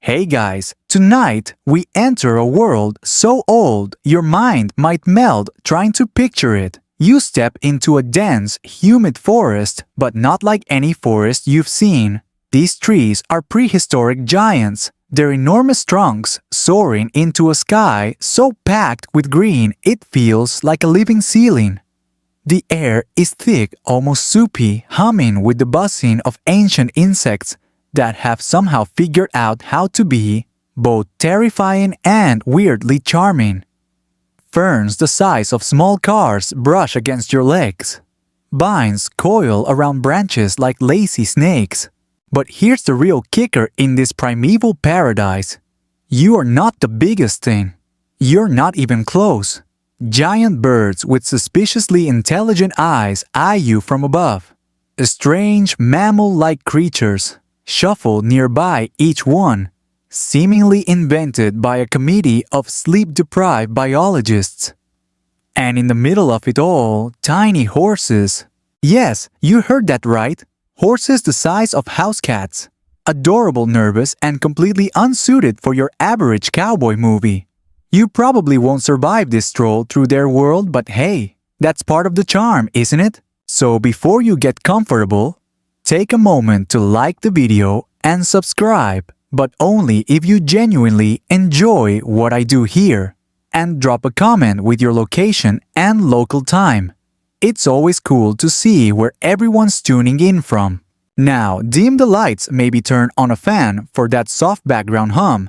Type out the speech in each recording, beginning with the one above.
Hey guys, tonight we enter a world so old your mind might melt trying to picture it. You step into a dense, humid forest, but not like any forest you've seen. These trees are prehistoric giants, their enormous trunks soaring into a sky so packed with green it feels like a living ceiling. The air is thick, almost soupy, humming with the buzzing of ancient insects that have somehow figured out how to be both terrifying and weirdly charming. Ferns the size of small cars brush against your legs. Vines coil around branches like lazy snakes. But here's the real kicker in this primeval paradise. You are not the biggest thing. You're not even close. Giant birds with suspiciously intelligent eyes eye you from above. Strange mammal-like creatures shuffle nearby, each one seemingly invented by a committee of sleep-deprived biologists. And in the middle of it all, tiny horses. Yes, you heard that right. Horses the size of house cats. Adorable, nervous, and completely unsuited for your average cowboy movie. You probably won't survive this stroll through their world, but hey, that's part of the charm, isn't it? So before you get comfortable, take a moment to like the video and subscribe, but only if you genuinely enjoy what I do here. And drop a comment with your location and local time. It's always cool to see where everyone's tuning in from. Now, dim the lights, maybe turn on a fan for that soft background hum.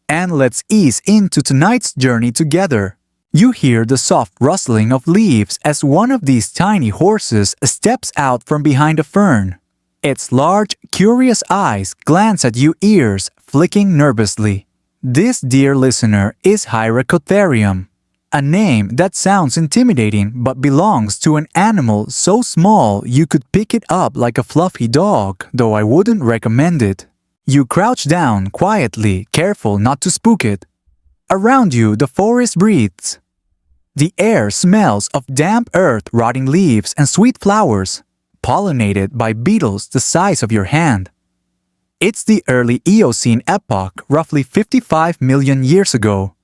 And let's ease into tonight's journey together. You hear the soft rustling of leaves as one of these tiny horses steps out from behind a fern. Its large, curious eyes glance at you, ears flicking nervously. This, dear listener, is Hyracotherium, a name that sounds intimidating but belongs to an animal so small you could pick it up like a fluffy dog, though I wouldn't recommend it. You crouch down quietly, careful not to spook it. Around you, the forest breathes. The air smells of damp earth, rotting leaves, and sweet flowers, pollinated by beetles the size of your hand. It's the early Eocene epoch, roughly 55 million years ago,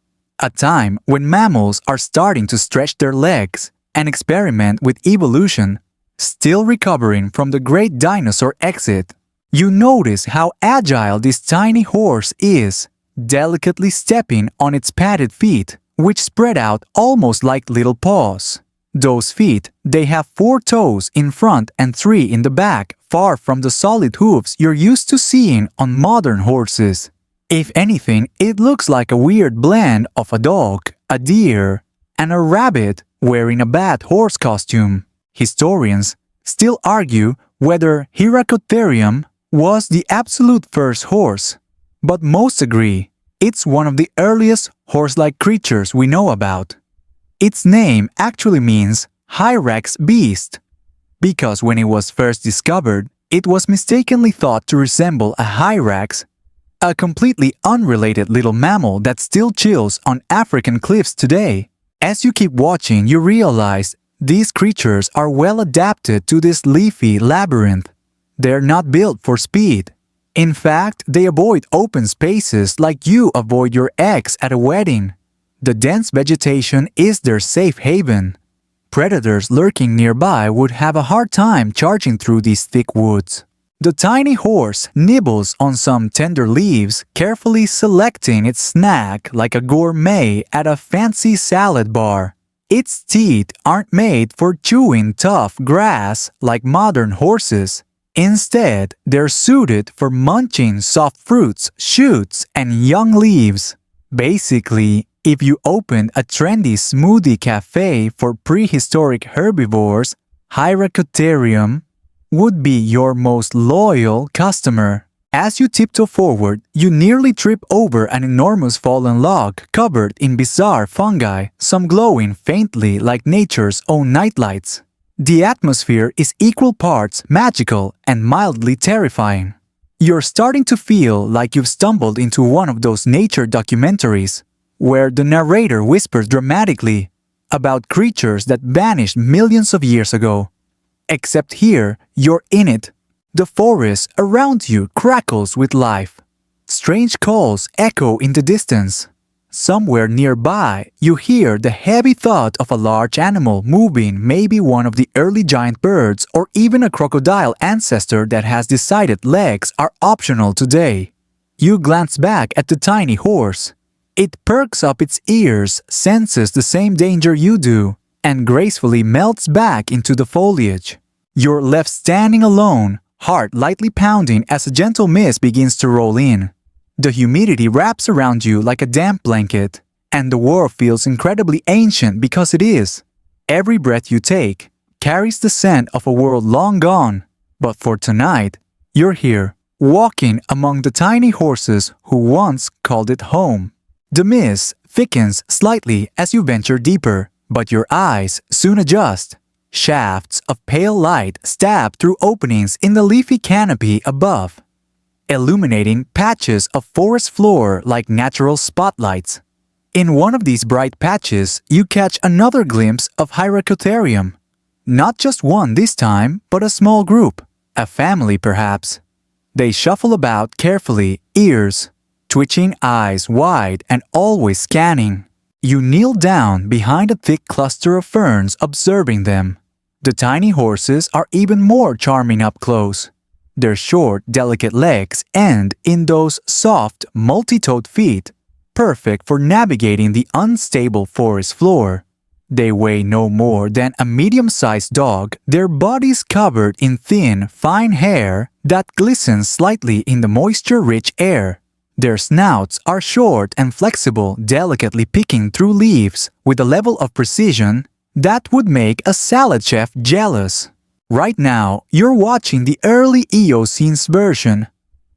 a time when mammals are starting to stretch their legs and experiment with evolution, still recovering from the great dinosaur exit. You notice how agile this tiny horse is, delicately stepping on its padded feet, which spread out almost like little paws. Those feet, they have 4 toes in front and 3 in the back, far from the solid hooves you're used to seeing on modern horses. If anything, it looks like a weird blend of a dog, a deer, and a rabbit wearing a bad horse costume. Historians still argue whether Hyracotherium was the absolute first horse, but most agree it's one of the earliest horse-like creatures we know about. Its name actually means Hyrax beast, because when it was first discovered, it was mistakenly thought to resemble a hyrax, a completely unrelated little mammal that still chills on African cliffs today. As you keep watching, you realize these creatures are well adapted to this leafy labyrinth. They're not built for speed. In fact, they avoid open spaces like you avoid your ex at a wedding. The dense vegetation is their safe haven. Predators lurking nearby would have a hard time charging through these thick woods. The tiny horse nibbles on some tender leaves, carefully selecting its snack like a gourmet at a fancy salad bar. Its teeth aren't made for chewing tough grass like modern horses. Instead, they're suited for munching soft fruits, shoots, and young leaves. Basically, if you opened a trendy smoothie cafe for prehistoric herbivores, Hyracotherium would be your most loyal customer. As you tiptoe forward, you nearly trip over an enormous fallen log covered in bizarre fungi, some glowing faintly like nature's own nightlights. The atmosphere is equal parts magical and mildly terrifying. You're starting to feel like you've stumbled into one of those nature documentaries, where the narrator whispers dramatically about creatures that vanished millions of years ago. Except here, you're in it. The forest around you crackles with life. Strange calls echo in the distance. Somewhere nearby, you hear the heavy thud of a large animal moving, maybe one of the early giant birds or even a crocodile ancestor that has decided legs are optional today. You glance back at the tiny horse. It perks up its ears, senses the same danger you do, and gracefully melts back into the foliage. You're left standing alone, heart lightly pounding as a gentle mist begins to roll in. The humidity wraps around you like a damp blanket, and the world feels incredibly ancient because it is. Every breath you take carries the scent of a world long gone. But for tonight, you're here, walking among the tiny horses who once called it home. The mist thickens slightly as you venture deeper, but your eyes soon adjust. Shafts of pale light stab through openings in the leafy canopy above, illuminating patches of forest floor like natural spotlights. In one of these bright patches, you catch another glimpse of Hyracotherium. Not just one this time, but a small group, a family perhaps. They shuffle about carefully, ears twitching, eyes wide and always scanning. You kneel down behind a thick cluster of ferns observing them. The tiny horses are even more charming up close. Their short, delicate legs end in those soft, multi-toed feet, perfect for navigating the unstable forest floor. They weigh no more than a medium-sized dog, their bodies covered in thin, fine hair that glistens slightly in the moisture-rich air. Their snouts are short and flexible, delicately picking through leaves with a level of precision that would make a salad chef jealous. Right now, you're watching the early Eocene's version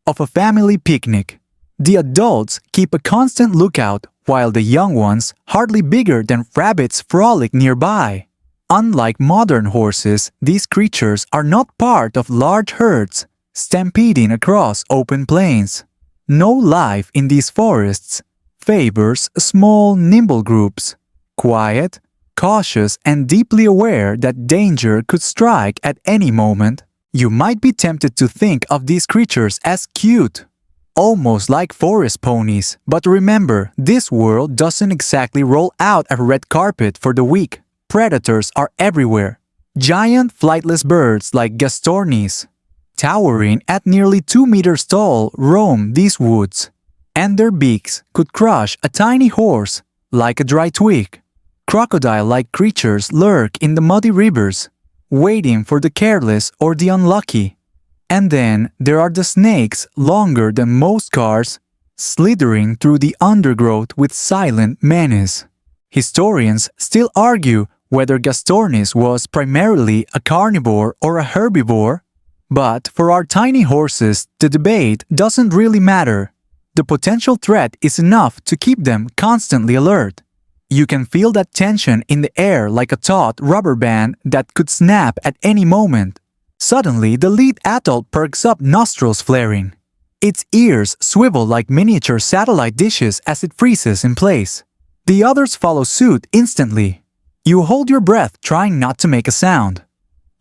of a family picnic. The adults keep a constant lookout while the young ones, hardly bigger than rabbits, frolic nearby. Unlike modern horses, these creatures are not part of large herds, stampeding across open plains. No life in these forests favors small, nimble groups, quiet, cautious, and deeply aware that danger could strike at any moment. You might be tempted to think of these creatures as cute, almost like forest ponies, but remember, this world doesn't exactly roll out a red carpet for the weak. Predators are everywhere. Giant flightless birds like gastornis, towering at nearly 2 meters tall, roam these woods, and their beaks could crush a tiny horse like a dry twig. Crocodile-like creatures lurk in the muddy rivers, waiting for the careless or the unlucky. And then there are the snakes longer than most cars, slithering through the undergrowth with silent menace. Historians still argue whether Gastornis was primarily a carnivore or a herbivore, but for our tiny horses, the debate doesn't really matter. The potential threat is enough to keep them constantly alert. You can feel that tension in the air like a taut rubber band that could snap at any moment. Suddenly, the lead adult perks up, nostrils flaring. Its ears swivel like miniature satellite dishes as it freezes in place. The others follow suit instantly. You hold your breath, trying not to make a sound.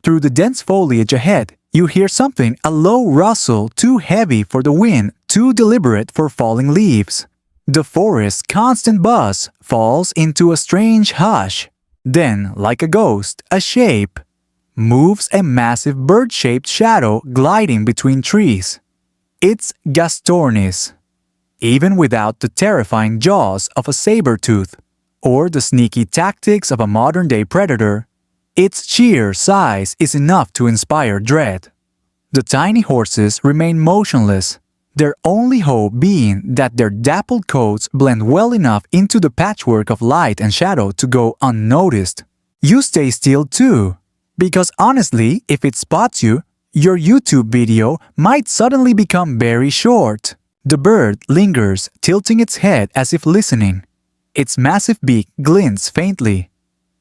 Through the dense foliage ahead, you hear something, a low rustle too heavy for the wind, too deliberate for falling leaves. The forest's constant buzz falls into a strange hush. Then, like a ghost, a shape moves, a massive bird-shaped shadow gliding between trees. It's Gastornis. Even without the terrifying jaws of a saber-tooth or the sneaky tactics of a modern-day predator, its sheer size is enough to inspire dread. The tiny horses remain motionless, their only hope being that their dappled coats blend well enough into the patchwork of light and shadow to go unnoticed. You stay still too, because honestly, if it spots you, your YouTube video might suddenly become very short. The bird lingers, tilting its head as if listening. Its massive beak glints faintly.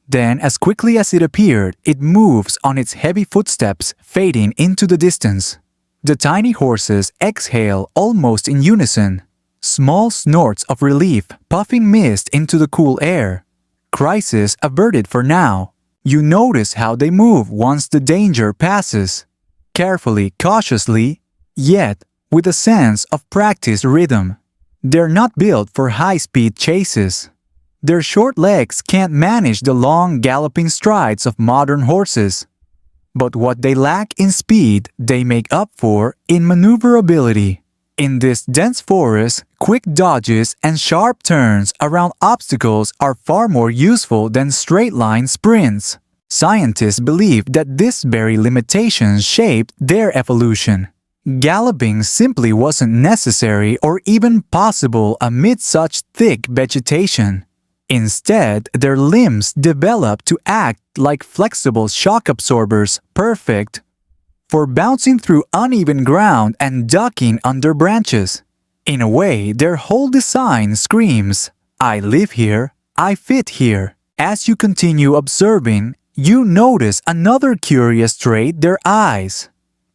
Then, as quickly as it appeared, it moves on its heavy footsteps, fading into the distance. The tiny horses exhale almost in unison, small snorts of relief puffing mist into the cool air. Crisis averted for now. You notice how they move once the danger passes. Carefully, cautiously, yet with a sense of practiced rhythm. They're not built for high-speed chases. Their short legs can't manage the long galloping strides of modern horses. But what they lack in speed, they make up for in maneuverability. In this dense forest, quick dodges and sharp turns around obstacles are far more useful than straight-line sprints. Scientists believe that this very limitation shaped their evolution. Galloping simply wasn't necessary or even possible amid such thick vegetation. Instead, their limbs developed to act like flexible shock absorbers, perfect for bouncing through uneven ground and ducking under branches. In a way, their whole design screams, "I live here, I fit here." As you continue observing, you notice another curious trait: their eyes.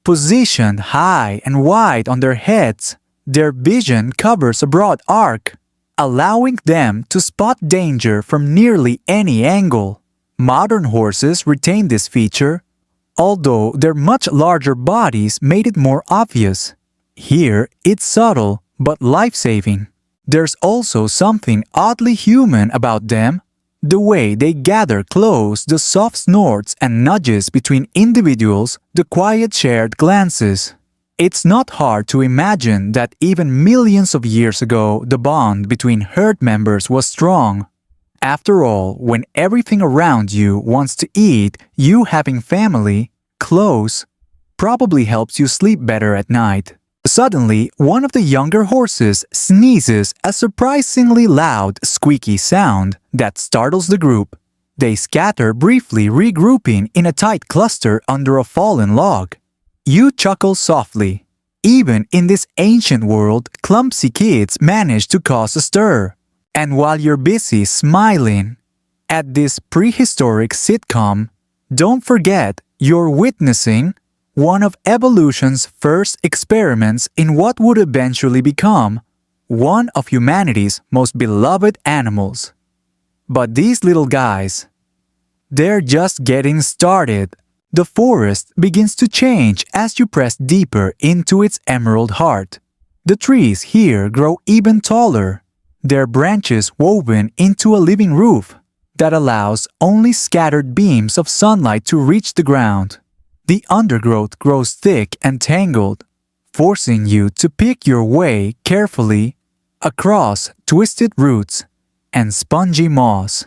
Positioned high and wide on their heads, their vision covers a broad arc, allowing them to spot danger from nearly any angle. Modern horses retain this feature, although their much larger bodies made it more obvious. Here, it's subtle but life-saving. There's also something oddly human about them. The way they gather close, the soft snorts and nudges between individuals, the quiet shared glances. It's not hard to imagine that even millions of years ago, the bond between herd members was strong. After all, when everything around you wants to eat, you having family, close, probably helps you sleep better at night. Suddenly, one of the younger horses sneezes a surprisingly loud, squeaky sound that startles the group. They scatter briefly, regrouping in a tight cluster under a fallen log. You chuckle softly. Even in this ancient world, clumsy kids manage to cause a stir. And while you're busy smiling at this prehistoric sitcom, don't forget you're witnessing one of evolution's first experiments in what would eventually become one of humanity's most beloved animals. But these little guys, they're just getting started. The forest begins to change as you press deeper into its emerald heart. The trees here grow even taller, their branches woven into a living roof that allows only scattered beams of sunlight to reach the ground. The undergrowth grows thick and tangled, forcing you to pick your way carefully across twisted roots and spongy moss.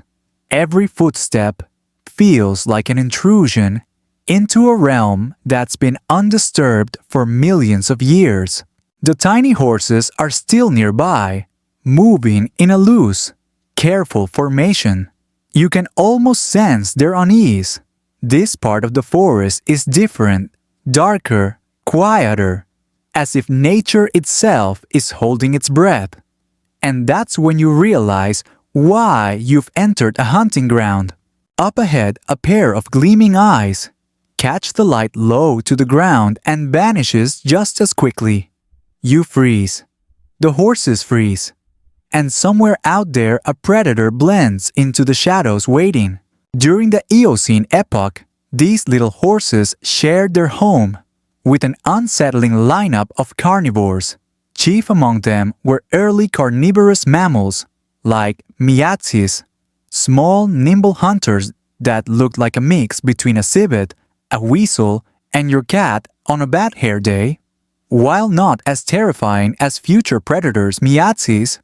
Every footstep feels like an intrusion into a realm that's been undisturbed for millions of years. The tiny horses are still nearby, moving in a loose, careful formation. You can almost sense their unease. This part of the forest is different, darker, quieter, as if nature itself is holding its breath. And that's when you realize why you've entered a hunting ground. Up ahead, a pair of gleaming eyes catch the light low to the ground and vanishes just as quickly. You freeze. The horses freeze. And somewhere out there a predator blends into the shadows waiting. During the Eocene epoch, these little horses shared their home with an unsettling lineup of carnivores. Chief among them were early carnivorous mammals like miatzis, small nimble hunters that looked like a mix between a civet, a weasel, and your cat on a bad hair day. While not as terrifying as future predators, miatzis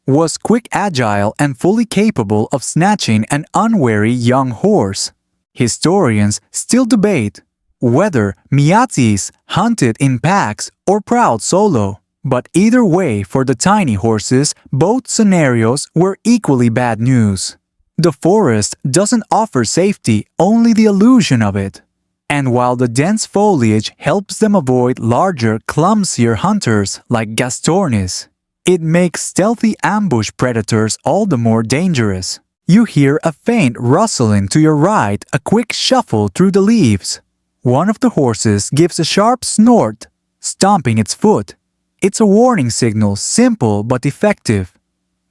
was quick, agile, and fully capable of snatching an unwary young horse. Historians still debate whether miatzis hunted in packs or prowled solo, but either way for the tiny horses, both scenarios were equally bad news. The forest doesn't offer safety, only the illusion of it. And while the dense foliage helps them avoid larger, clumsier hunters like gastornis, it makes stealthy ambush predators all the more dangerous. You hear a faint rustling to your right, a quick shuffle through the leaves. One of the horses gives a sharp snort, stomping its foot. It's a warning signal, simple but effective.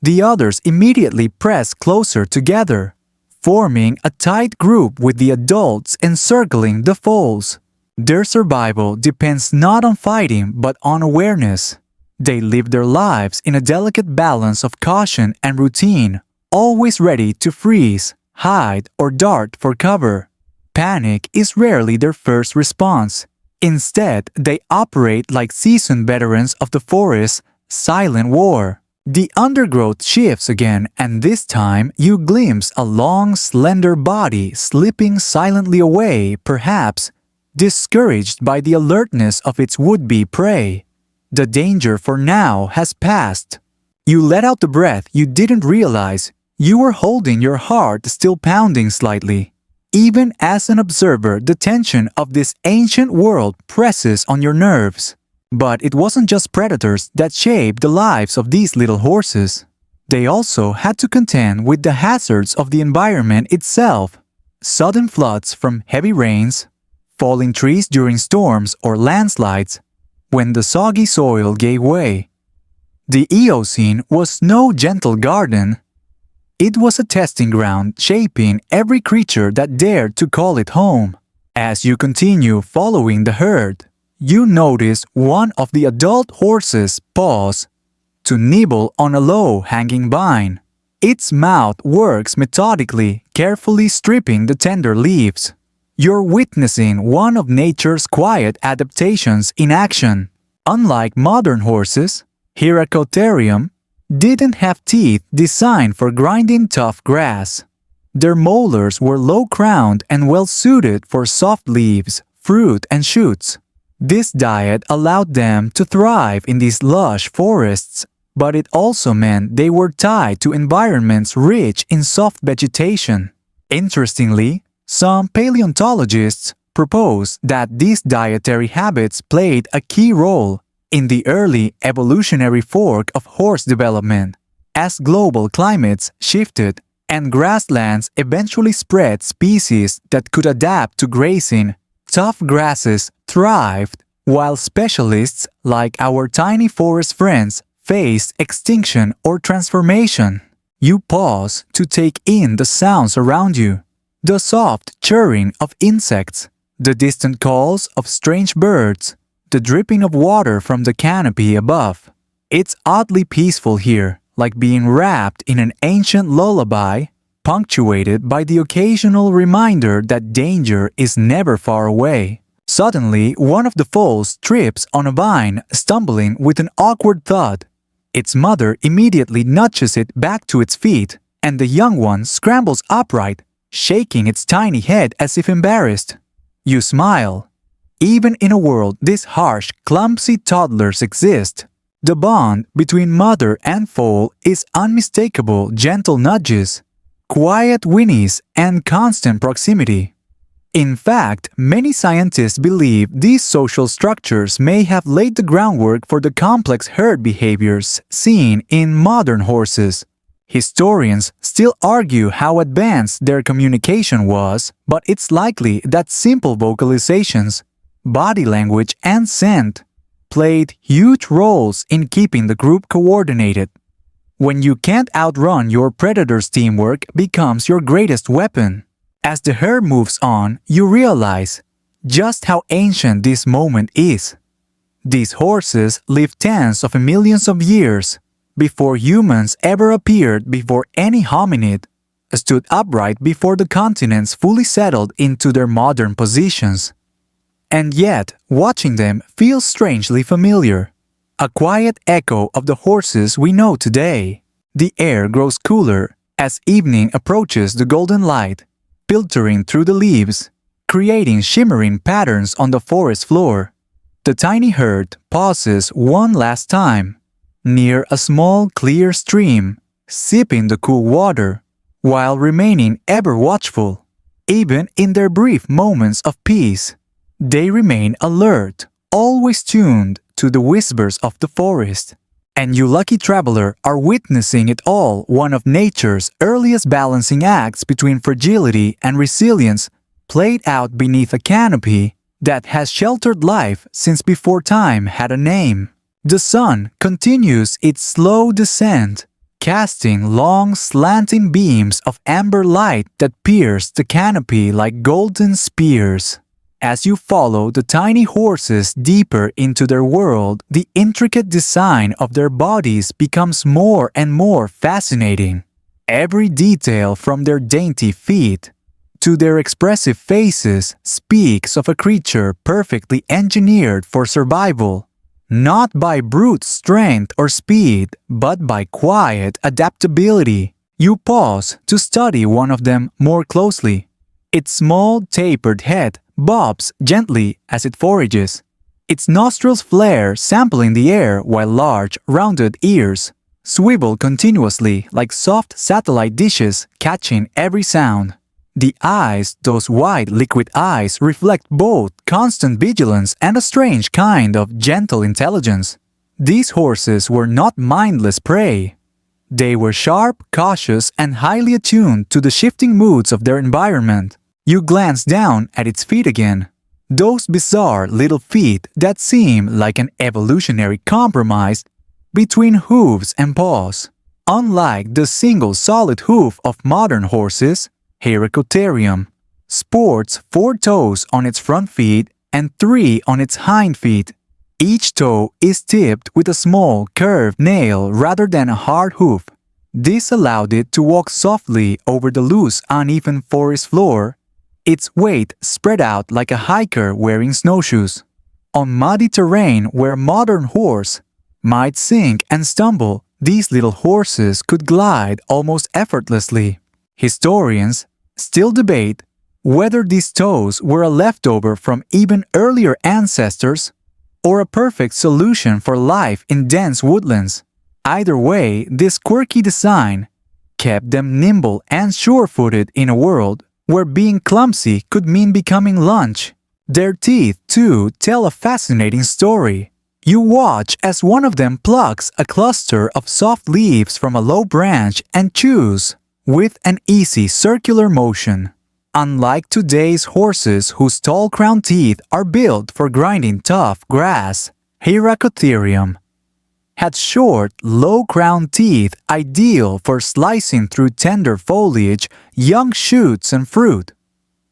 The others immediately press closer together, forming a tight group with the adults encircling the foals. Their survival depends not on fighting but on awareness. They live their lives in a delicate balance of caution and routine, always ready to freeze, hide, or dart for cover. Panic is rarely their first response. Instead, they operate like seasoned veterans of the forest's silent war. The undergrowth shifts again, and this time you glimpse a long, slender body slipping silently away, perhaps discouraged by the alertness of its would-be prey. The danger for now has passed. You let out the breath you didn't realize. You were holding your heart still pounding slightly. Even as an observer, the tension of this ancient world presses on your nerves. But it wasn't just predators that shaped the lives of these little horses. They also had to contend with the hazards of the environment itself. Sudden floods from heavy rains, falling trees during storms or landslides, when the soggy soil gave way. The Eocene was no gentle garden. It was a testing ground shaping every creature that dared to call it home. As you continue following the herd, you notice one of the adult horses pause to nibble on a low-hanging vine. Its mouth works methodically, carefully stripping the tender leaves. You're witnessing one of nature's quiet adaptations in action. Unlike modern horses, Hyracotherium didn't have teeth designed for grinding tough grass. Their molars were low-crowned and well-suited for soft leaves, fruit, and shoots. This diet allowed them to thrive in these lush forests, but it also meant they were tied to environments rich in soft vegetation. Interestingly, some paleontologists propose that these dietary habits played a key role in the early evolutionary fork of horse development. As global climates shifted and grasslands eventually spread species that could adapt to grazing, tough grasses thrived, while specialists like our tiny forest friends faced extinction or transformation. You pause to take in the sounds around you, the soft chirring of insects, the distant calls of strange birds, the dripping of water from the canopy above. It's oddly peaceful here, like being wrapped in an ancient lullaby, punctuated by the occasional reminder that danger is never far away. Suddenly, one of the foals trips on a vine, stumbling with an awkward thud. Its mother immediately nudges it back to its feet, and the young one scrambles upright, shaking its tiny head as if embarrassed. You smile. Even in a world this harsh, clumsy toddlers exist, the bond between mother and foal is unmistakable gentle nudges, quiet whinnies, and constant proximity. In fact, many scientists believe these social structures may have laid the groundwork for the complex herd behaviors seen in modern horses. Historians still argue how advanced their communication was, but it's likely that simple vocalizations, body language, and scent played huge roles in keeping the group coordinated. When you can't outrun your predator's, teamwork becomes your greatest weapon. As the herd moves on, you realize just how ancient this moment is. These horses lived tens of millions of years before humans ever appeared, before any hominid stood upright, before the continents fully settled into their modern positions. And yet, watching them feels strangely familiar. A quiet echo of the horses we know today. The air grows cooler as evening approaches, the golden light filtering through the leaves, creating shimmering patterns on the forest floor. The tiny herd pauses one last time, near a small clear stream, sipping the cool water, while remaining ever watchful. Even in their brief moments of peace, they remain alert, always tuned to the whispers of the forest. And you lucky traveler are witnessing it all, one of nature's earliest balancing acts between fragility and resilience played out beneath a canopy that has sheltered life since before time had a name. The sun continues its slow descent, casting long slanting beams of amber light that pierce the canopy like golden spears. As you follow the tiny horses deeper into their world, the intricate design of their bodies becomes more and more fascinating. Every detail from their dainty feet to their expressive faces speaks of a creature perfectly engineered for survival, not by brute strength or speed, but by quiet adaptability. You pause to study one of them more closely. Its small, tapered head bobs gently as it forages. Its nostrils flare, sampling the air, while large, rounded ears swivel continuously like soft satellite dishes, catching every sound. The eyes, those wide liquid eyes, reflect both constant vigilance and a strange kind of gentle intelligence. These horses were not mindless prey. They were sharp, cautious, and highly attuned to the shifting moods of their environment. You glance down at its feet again. Those bizarre little feet that seem like an evolutionary compromise between hooves and paws. Unlike the single solid hoof of modern horses, Hyracotherium sports 4 toes on its front feet and 3 on its hind feet. Each toe is tipped with a small curved nail rather than a hard hoof. This allowed it to walk softly over the loose, uneven forest floor, its weight spread out like a hiker wearing snowshoes. On muddy terrain where a modern horse might sink and stumble, these little horses could glide almost effortlessly. Historians still debate whether these toes were a leftover from even earlier ancestors or a perfect solution for life in dense woodlands. Either way, this quirky design kept them nimble and sure-footed in a world where being clumsy could mean becoming lunch. Their teeth, too, tell a fascinating story. You watch as one of them plucks a cluster of soft leaves from a low branch and chews with an easy circular motion. Unlike today's horses whose tall crown teeth are built for grinding tough grass, Hyracotherium had short, low-crowned teeth ideal for slicing through tender foliage, young shoots, and fruit.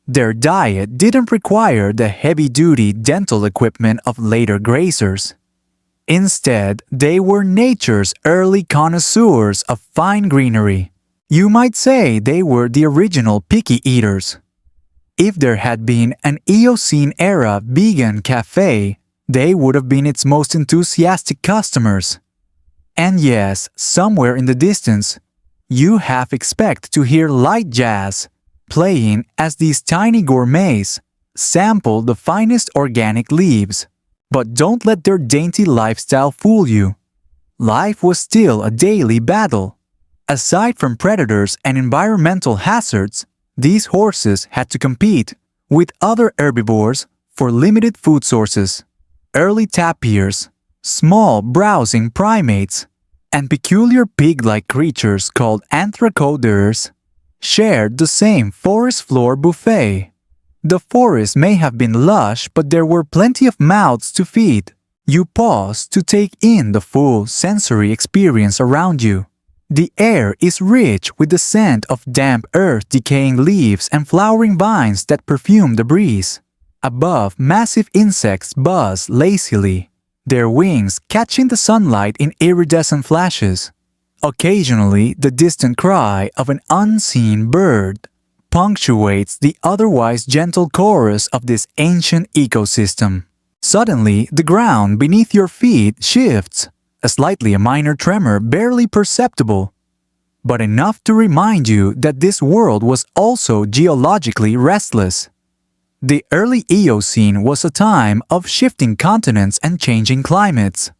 Their diet didn't require the heavy-duty dental equipment of later grazers. Instead, they were nature's early connoisseurs of fine greenery. You might say they were the original picky eaters. If there had been an Eocene-era vegan cafe, they would have been its most enthusiastic customers. And yes, somewhere in the distance, you half expect to hear light jazz playing as these tiny gourmets sample the finest organic leaves. But don't let their dainty lifestyle fool you. Life was still a daily battle. Aside from predators and environmental hazards, these horses had to compete with other herbivores for limited food sources. Early tapirs, small browsing primates, and peculiar pig-like creatures called anthracothers shared the same forest floor buffet. The forest may have been lush, but there were plenty of mouths to feed. You pause to take in the full sensory experience around you. The air is rich with the scent of damp earth, decaying leaves, and flowering vines that perfume the breeze. Above, massive insects buzz lazily, their wings catching the sunlight in iridescent flashes. Occasionally, the distant cry of an unseen bird punctuates the otherwise gentle chorus of this ancient ecosystem. Suddenly, the ground beneath your feet shifts, a minor tremor barely perceptible, but enough to remind you that this world was also geologically restless. The early Eocene was a time of shifting continents and changing climates.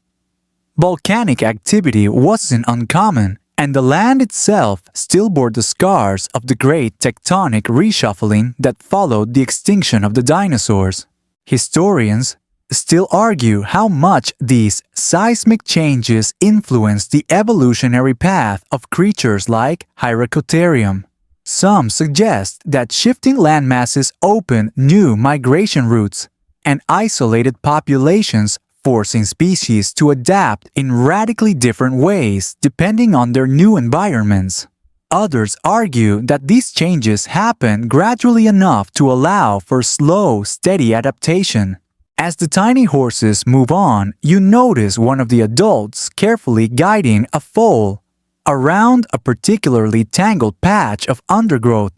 Volcanic activity wasn't uncommon, and the land itself still bore the scars of the great tectonic reshuffling that followed the extinction of the dinosaurs. Historians still argue how much these seismic changes influenced the evolutionary path of creatures like Hyracotherium. Some suggest that shifting landmasses opened new migration routes and isolated populations, forcing species to adapt in radically different ways depending on their new environments. Others argue that these changes happen gradually enough to allow for slow, steady adaptation. As the tiny horses move on, you notice one of the adults carefully guiding a foal around a particularly tangled patch of undergrowth.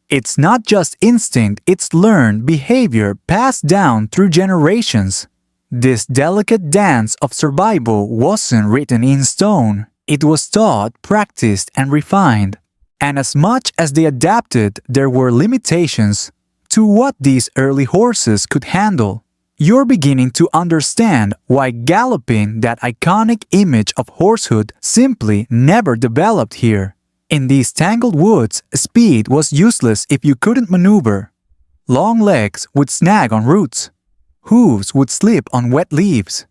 It's not just instinct, it's learned behavior passed down through generations. This delicate dance of survival wasn't written in stone. It was taught, practiced, and refined. And as much as they adapted, there were limitations to what these early horses could handle. You're beginning to understand why galloping, that iconic image of horsehood, simply never developed here. In these tangled woods, speed was useless if you couldn't maneuver. Long legs would snag on roots. Hooves would slip on wet leaves.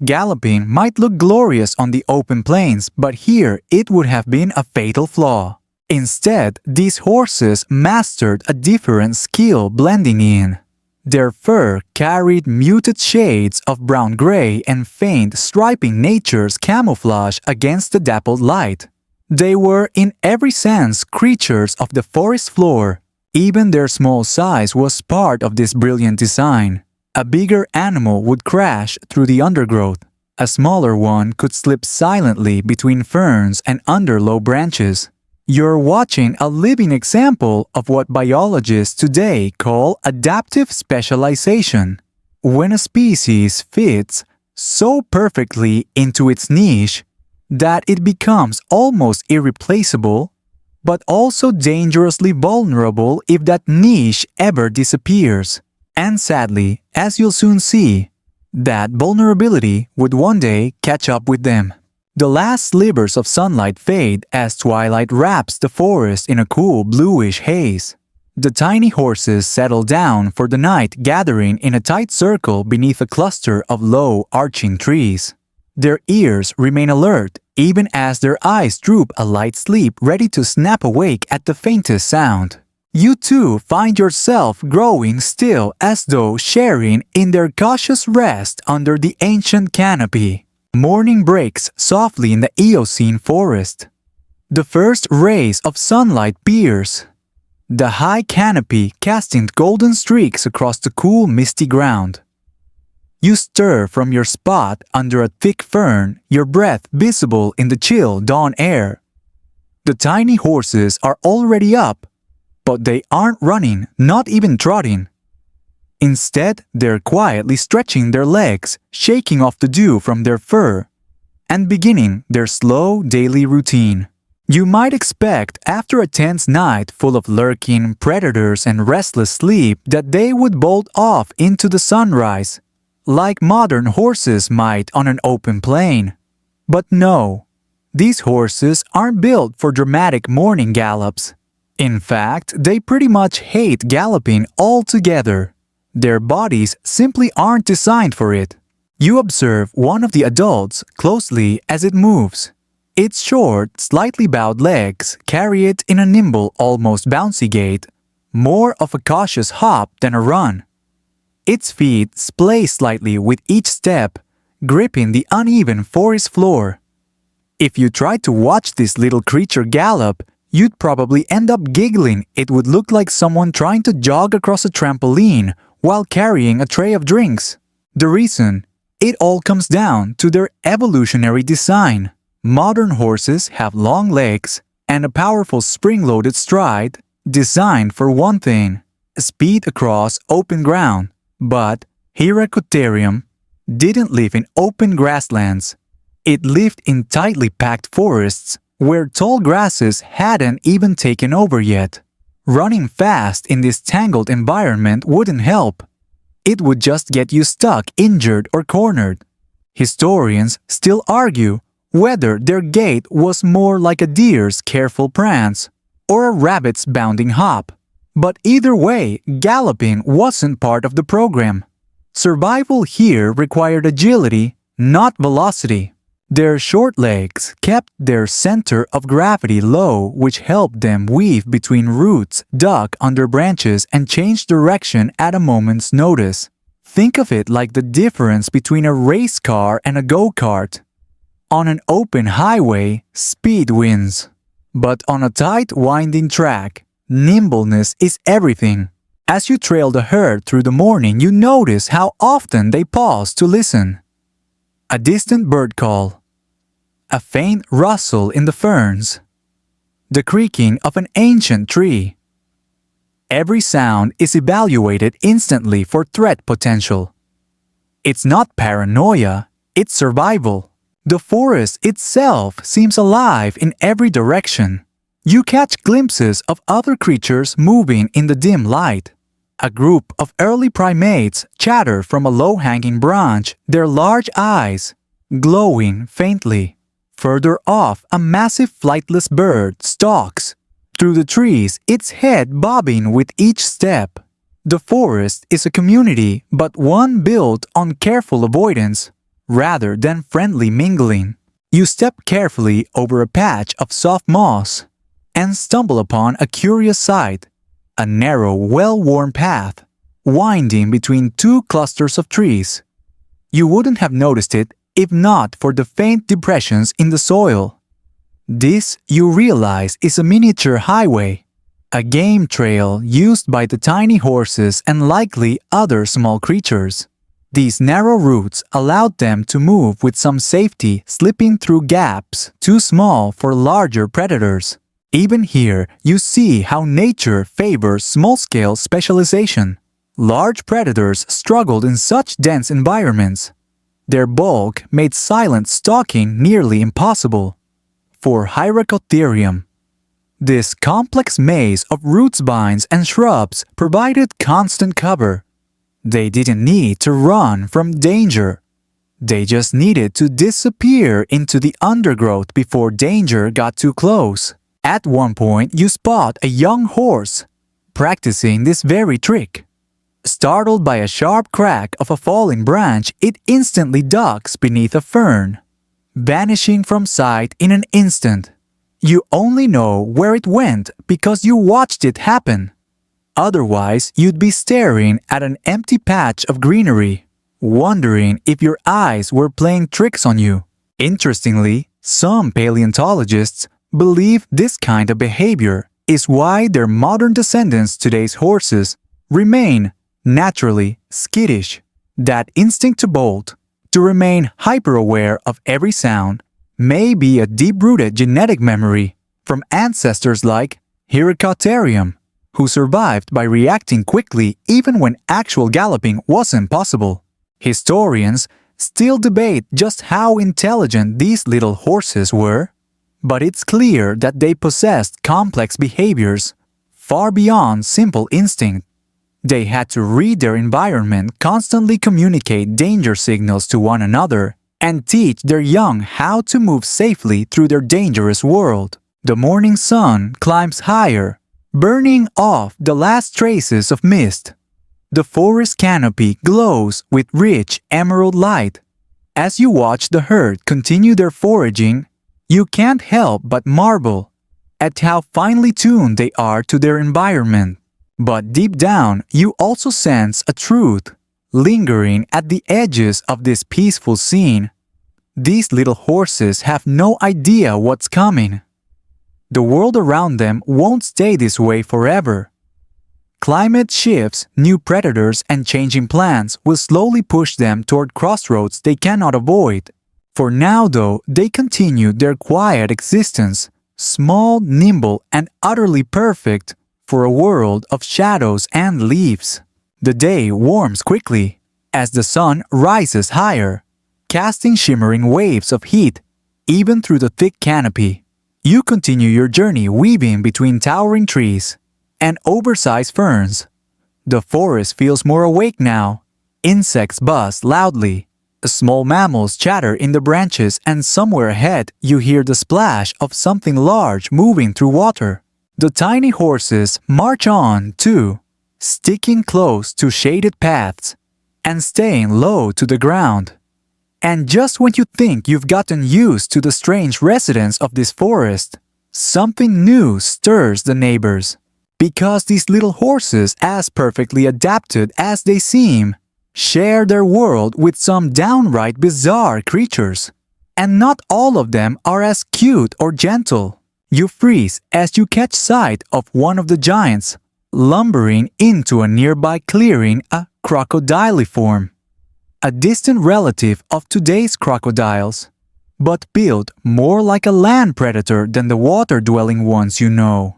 Galloping might look glorious on the open plains, but here it would have been a fatal flaw. Instead, these horses mastered a different skill blending in. Their fur carried muted shades of brown-gray and faint striping nature's camouflage against the dappled light. They were in every sense creatures of the forest floor. Even their small size was part of this brilliant design. A bigger animal would crash through the undergrowth. A smaller one could slip silently between ferns and under low branches. You're watching a living example of what biologists today call adaptive specialization. When a species fits so perfectly into its niche that it becomes almost irreplaceable, but also dangerously vulnerable if that niche ever disappears. And sadly, as you'll soon see, that vulnerability would one day catch up with them. The last slivers of sunlight fade as twilight wraps the forest in a cool bluish haze. The tiny horses settle down for the night, gathering in a tight circle beneath a cluster of low, arching trees. Their ears remain alert, even as their eyes droop a light sleep, ready to snap awake at the faintest sound. You too find yourself growing still, as though sharing in their cautious rest under the ancient canopy. Morning breaks softly in the Eocene forest. The first rays of sunlight pierce the high canopy, casting golden streaks across the cool, misty ground. You stir from your spot under a thick fern, your breath visible in the chill dawn air. The tiny horses are already up, but they aren't running, not even trotting. Instead, they're quietly stretching their legs, shaking off the dew from their fur, and beginning their slow daily routine. You might expect, after a tense night full of lurking predators and restless sleep, that they would bolt off into the sunrise, like modern horses might on an open plain. But no, these horses aren't built for dramatic morning gallops. In fact, they pretty much hate galloping altogether. Their bodies simply aren't designed for it. You observe one of the adults closely as it moves. Its short, slightly bowed legs carry it in a nimble, almost bouncy gait, more of a cautious hop than a run. Its feet splay slightly with each step, gripping the uneven forest floor. If you tried to watch this little creature gallop, you'd probably end up giggling. It would look like someone trying to jog across a trampoline while carrying a tray of drinks. The reason? It all comes down to their evolutionary design. Modern horses have long legs and a powerful spring-loaded stride designed for one thing: speed across open ground. But Hyracotherium didn't live in open grasslands. It lived in tightly packed forests where tall grasses hadn't even taken over yet. Running fast in this tangled environment wouldn't help. It would just get you stuck, injured, or cornered. Historians still argue whether their gait was more like a deer's careful prance or a rabbit's bounding hop. But either way, galloping wasn't part of the program. Survival here required agility, not velocity. Their short legs kept their center of gravity low, which helped them weave between roots, duck under branches, and change direction at a moment's notice. Think of it like the difference between a race car and a go-kart. On an open highway, speed wins. But on a tight, winding track, nimbleness is everything. As you trail the herd through the morning, you notice how often they pause to listen. A distant bird call, a faint rustle in the ferns, the creaking of an ancient tree. Every sound is evaluated instantly for threat potential. It's not paranoia, it's survival. The forest itself seems alive in every direction. You catch glimpses of other creatures moving in the dim light. A group of early primates chatter from a low-hanging branch, their large eyes glowing faintly. Further off, a massive flightless bird stalks through the trees, its head bobbing with each step. The forest is a community, but one built on careful avoidance rather than friendly mingling. You step carefully over a patch of soft moss and stumble upon a curious sight, a narrow, well-worn path winding between two clusters of trees. You wouldn't have noticed it if not for the faint depressions in the soil. This, you realize, is a miniature highway, a game trail used by the tiny horses and likely other small creatures. These narrow routes allowed them to move with some safety, slipping through gaps too small for larger predators. Even here, you see how nature favors small-scale specialization. Large predators struggled in such dense environments. Their bulk made silent stalking nearly impossible. For Hyracotherium, this complex maze of roots, vines, and shrubs provided constant cover. They didn't need to run from danger. They just needed to disappear into the undergrowth before danger got too close. At one point, you spot a young horse practicing this very trick. Startled by a sharp crack of a falling branch, it instantly ducks beneath a fern, vanishing from sight in an instant. You only know where it went because you watched it happen. Otherwise, you'd be staring at an empty patch of greenery, wondering if your eyes were playing tricks on you. Interestingly, some paleontologists believe this kind of behavior is why their modern descendants, today's horses, remain naturally skittish. That instinct to bolt, to remain hyper-aware of every sound, may be a deep-rooted genetic memory from ancestors like Hyracotherium, who survived by reacting quickly even when actual galloping wasn't possible. Historians still debate just how intelligent these little horses were, but it's clear that they possessed complex behaviors far beyond simple instinct. They had to read their environment, constantly communicate danger signals to one another, and teach their young how to move safely through their dangerous world. The morning sun climbs higher, burning off the last traces of mist. The forest canopy glows with rich emerald light. As you watch the herd continue their foraging, you can't help but marvel at how finely tuned they are to their environment. But deep down, you also sense a truth lingering at the edges of this peaceful scene. These little horses have no idea what's coming. The world around them won't stay this way forever. Climate shifts, new predators, and changing plans will slowly push them toward crossroads they cannot avoid. For now, though, they continue their quiet existence, small, nimble, and utterly perfect for a world of shadows and leaves. The day warms quickly as the sun rises higher, casting shimmering waves of heat even through the thick canopy. You continue your journey weaving between towering trees and oversized ferns. The forest feels more awake now. Insects buzz loudly. Small mammals chatter in the branches, and somewhere ahead you hear the splash of something large moving through water. The tiny horses march on too, sticking close to shaded paths and staying low to the ground. And just when you think you've gotten used to the strange residents of this forest, something new stirs the neighbors. Because these little horses, as perfectly adapted as they seem, share their world with some downright bizarre creatures. And not all of them are as cute or gentle. You freeze as you catch sight of one of the giants, lumbering into a nearby clearing, a crocodiliform, a distant relative of today's crocodiles, but built more like a land predator than the water-dwelling ones you know.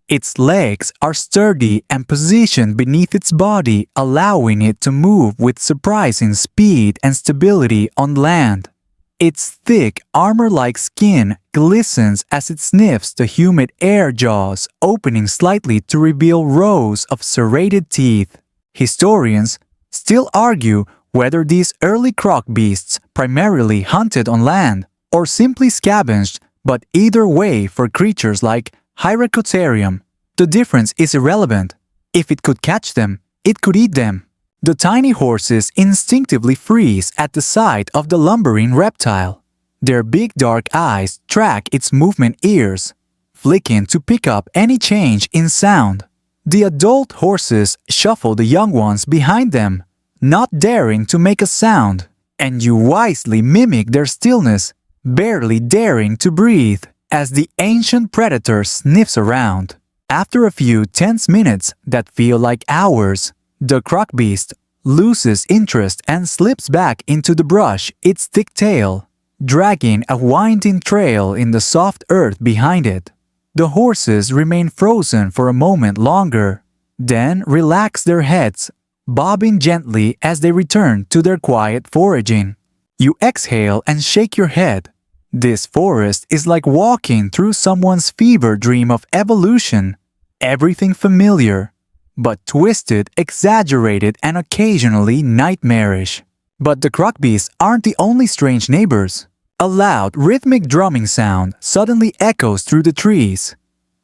Its legs are sturdy and positioned beneath its body, allowing it to move with surprising speed and stability on land. Its thick, armor-like skin glistens as it sniffs the humid air, jaws opening slightly to reveal rows of serrated teeth. Historians still argue whether these early croc beasts primarily hunted on land or simply scavenged, but either way, for creatures like Hyracotherium, the difference is irrelevant. If it could catch them, it could eat them. The tiny horses instinctively freeze at the sight of the lumbering reptile. Their big dark eyes track its movement, ears flicking to pick up any change in sound. The adult horses shuffle the young ones behind them, not daring to make a sound, and you wisely mimic their stillness, barely daring to breathe as the ancient predator sniffs around. After a few tense minutes that feel like hours, the croc beast loses interest and slips back into the brush, its thick tail dragging a winding trail in the soft earth behind it. The horses remain frozen for a moment longer, then relax their heads, bobbing gently as they return to their quiet foraging. You exhale and shake your head. This forest is like walking through someone's fever dream of evolution. Everything familiar, but twisted, exaggerated, and occasionally nightmarish. But the croc beasts aren't the only strange neighbors. A loud, rhythmic drumming sound suddenly echoes through the trees.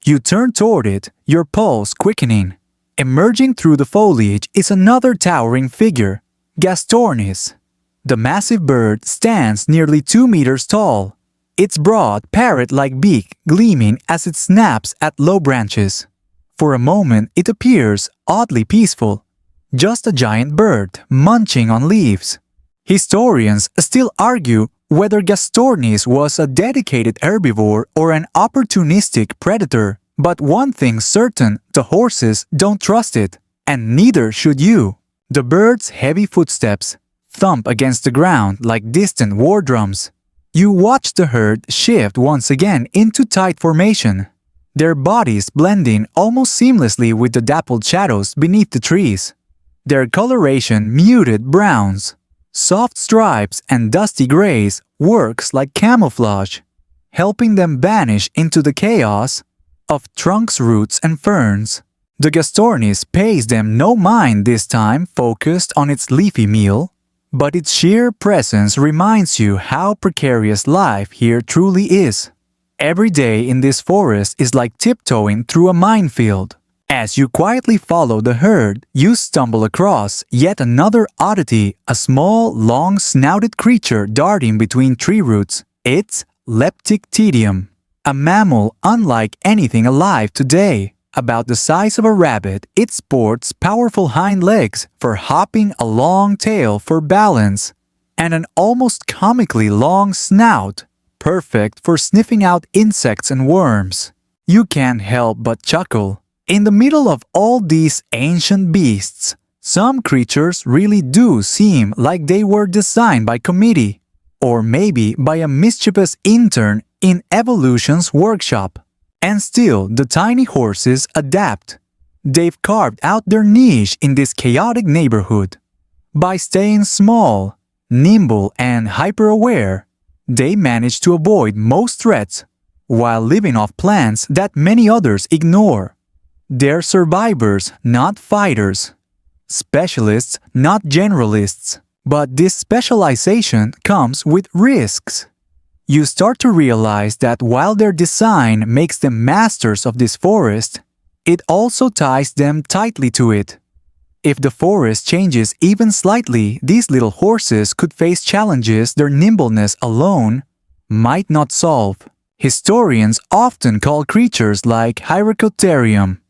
You turn toward it, your pulse quickening. Emerging through the foliage is another towering figure, Gastornis. The massive bird stands nearly 2 meters tall, its broad, parrot-like beak gleaming as it snaps at low branches. For a moment, it appears oddly peaceful, just a giant bird munching on leaves. Historians still argue whether Gastornis was a dedicated herbivore or an opportunistic predator, but one thing's certain, the horses don't trust it, and neither should you. The bird's heavy footsteps thump against the ground like distant war drums. You watch the herd shift once again into tight formation, their bodies blending almost seamlessly with the dappled shadows beneath the trees. Their coloration muted browns, soft stripes, and dusty grays works like camouflage, helping them vanish into the chaos of trunks, roots, and ferns. The Gastornis pays them no mind this time, focused on its leafy meal, but its sheer presence reminds you how precarious life here truly is. Every day in this forest is like tiptoeing through a minefield. As you quietly follow the herd, you stumble across yet another oddity, a small, long-snouted creature darting between tree roots. It's Leptictedium, a mammal unlike anything alive today. About the size of a rabbit, it sports powerful hind legs for hopping, a long tail for balance, and an almost comically long snout, perfect for sniffing out insects and worms. You can't help but chuckle. In the middle of all these ancient beasts, some creatures really do seem like they were designed by committee, or maybe by a mischievous intern in evolution's workshop. And still, the tiny horses adapt. They've carved out their niche in this chaotic neighborhood. By staying small, nimble, and hyper-aware, they manage to avoid most threats while living off plants that many others ignore. They're survivors, not fighters. Specialists, not generalists. But this specialization comes with risks. You start to realize that while their design makes them masters of this forest, it also ties them tightly to it. If the forest changes even slightly, these little horses could face challenges their nimbleness alone might not solve. Historians often call creatures like Hyracotherium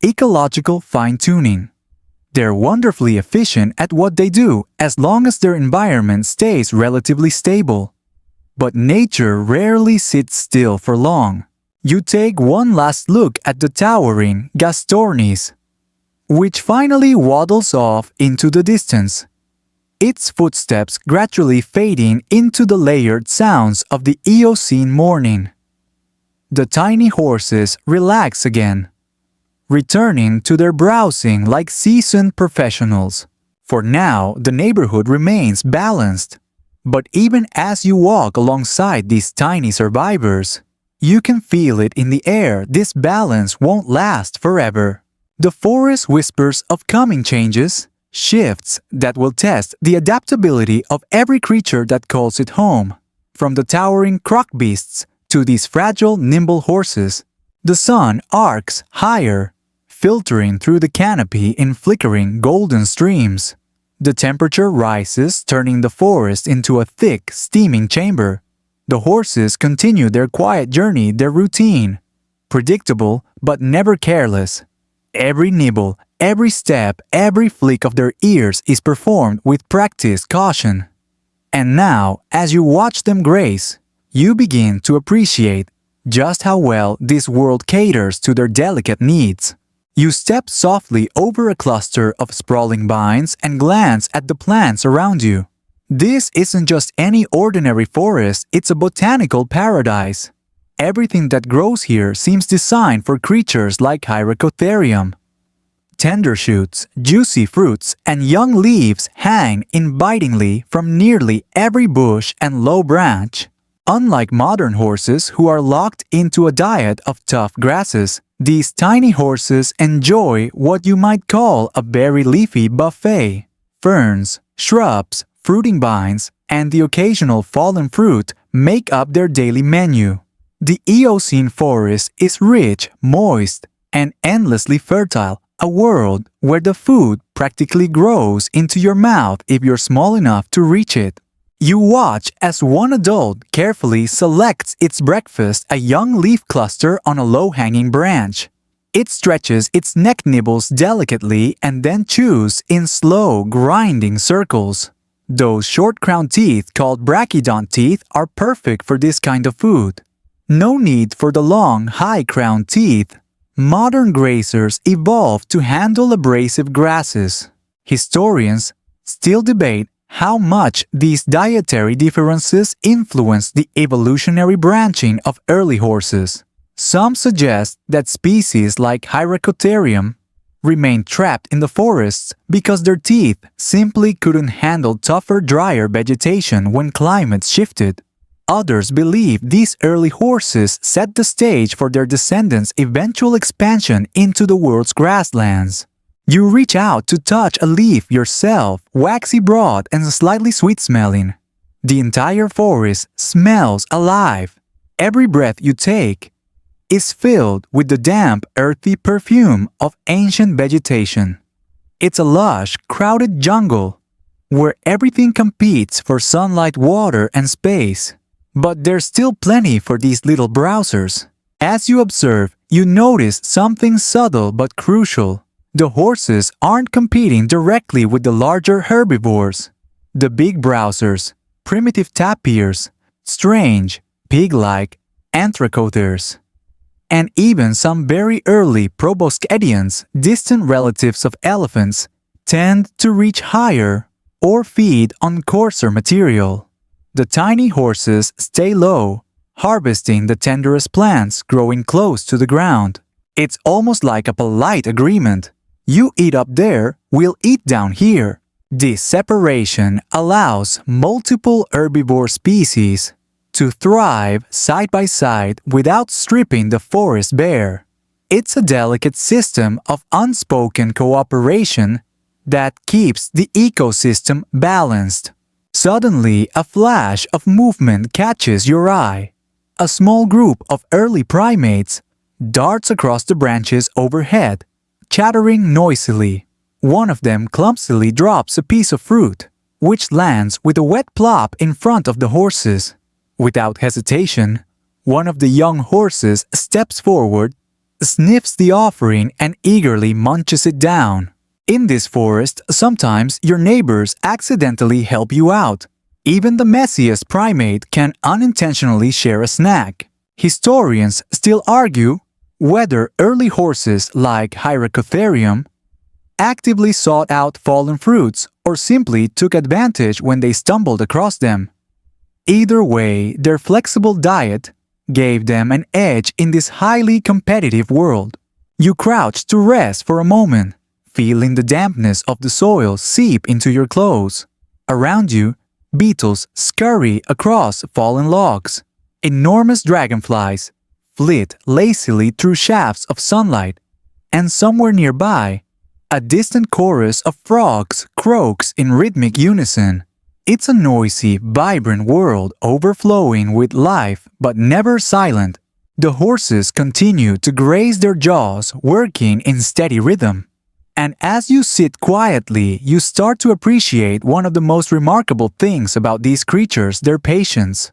ecological fine-tuning. They're wonderfully efficient at what they do as long as their environment stays relatively stable. But nature rarely sits still for long. You take one last look at the towering Gastornis, which finally waddles off into the distance, its footsteps gradually fading into the layered sounds of the Eocene morning. The tiny horses relax again, returning to their browsing like seasoned professionals. For now, the neighborhood remains balanced. But even as you walk alongside these tiny survivors, you can feel it in the air. This balance won't last forever. The forest whispers of coming changes, shifts that will test the adaptability of every creature that calls it home. From the towering croc beasts to these fragile, nimble horses, the sun arcs higher, filtering through the canopy in flickering golden streams. The temperature rises, turning the forest into a thick, steaming chamber. The horses continue their quiet journey, their routine. Predictable, but never careless. Every nibble, every step, every flick of their ears is performed with practiced caution. And now, as you watch them graze, you begin to appreciate just how well this world caters to their delicate needs. You step softly over a cluster of sprawling vines and glance at the plants around you. This isn't just any ordinary forest, it's a botanical paradise. Everything that grows here seems designed for creatures like Hyracotherium. Tender shoots, juicy fruits, and young leaves hang invitingly from nearly every bush and low branch. Unlike modern horses who are locked into a diet of tough grasses, these tiny horses enjoy what you might call a very leafy buffet. Ferns, shrubs, fruiting vines, and the occasional fallen fruit make up their daily menu. The Eocene forest is rich, moist, and endlessly fertile, a world where the food practically grows into your mouth if you're small enough to reach it. You watch as one adult carefully selects its breakfast, a young leaf cluster on a low-hanging branch. It stretches its neck nibbles delicately and then chews in slow, grinding circles. Those short-crowned teeth called brachydont teeth are perfect for this kind of food. No need for the long, high-crowned teeth. Modern grazers evolved to handle abrasive grasses. Historians still debate how much these dietary differences influence the evolutionary branching of early horses. Some suggest that species like Hyracotherium remained trapped in the forests because their teeth simply couldn't handle tougher, drier vegetation when climates shifted. Others believe these early horses set the stage for their descendants' eventual expansion into the world's grasslands. You reach out to touch a leaf yourself, waxy broad and slightly sweet-smelling. The entire forest smells alive. Every breath you take is filled with the damp, earthy perfume of ancient vegetation. It's a lush, crowded jungle where everything competes for sunlight, water, and space. But there's still plenty for these little browsers. As you observe, you notice something subtle but crucial. The horses aren't competing directly with the larger herbivores. The big browsers, primitive tapirs, strange, pig-like anthracothers, and even some very early proboscidians, distant relatives of elephants, tend to reach higher or feed on coarser material. The tiny horses stay low, harvesting the tenderest plants growing close to the ground. It's almost like a polite agreement. You eat up there, we'll eat down here. This separation allows multiple herbivore species to thrive side by side without stripping the forest bare. It's a delicate system of unspoken cooperation that keeps the ecosystem balanced. Suddenly, a flash of movement catches your eye. A small group of early primates darts across the branches overhead, chattering noisily. One of them clumsily drops a piece of fruit, which lands with a wet plop in front of the horses. Without hesitation, one of the young horses steps forward, sniffs the offering, and eagerly munches it down. In this forest, sometimes your neighbors accidentally help you out. Even the messiest primate can unintentionally share a snack. Historians still argue whether early horses like Hyracotherium actively sought out fallen fruits or simply took advantage when they stumbled across them. Either way, their flexible diet gave them an edge in this highly competitive world. You crouched to rest for a moment, feeling the dampness of the soil seep into your clothes. Around you, beetles scurry across fallen logs. Enormous dragonflies flit lazily through shafts of sunlight. And somewhere nearby, a distant chorus of frogs croaks in rhythmic unison. It's a noisy, vibrant world overflowing with life but never silent. The horses continue to graze their jaws, working in steady rhythm. And as you sit quietly, you start to appreciate one of the most remarkable things about these creatures, their patience.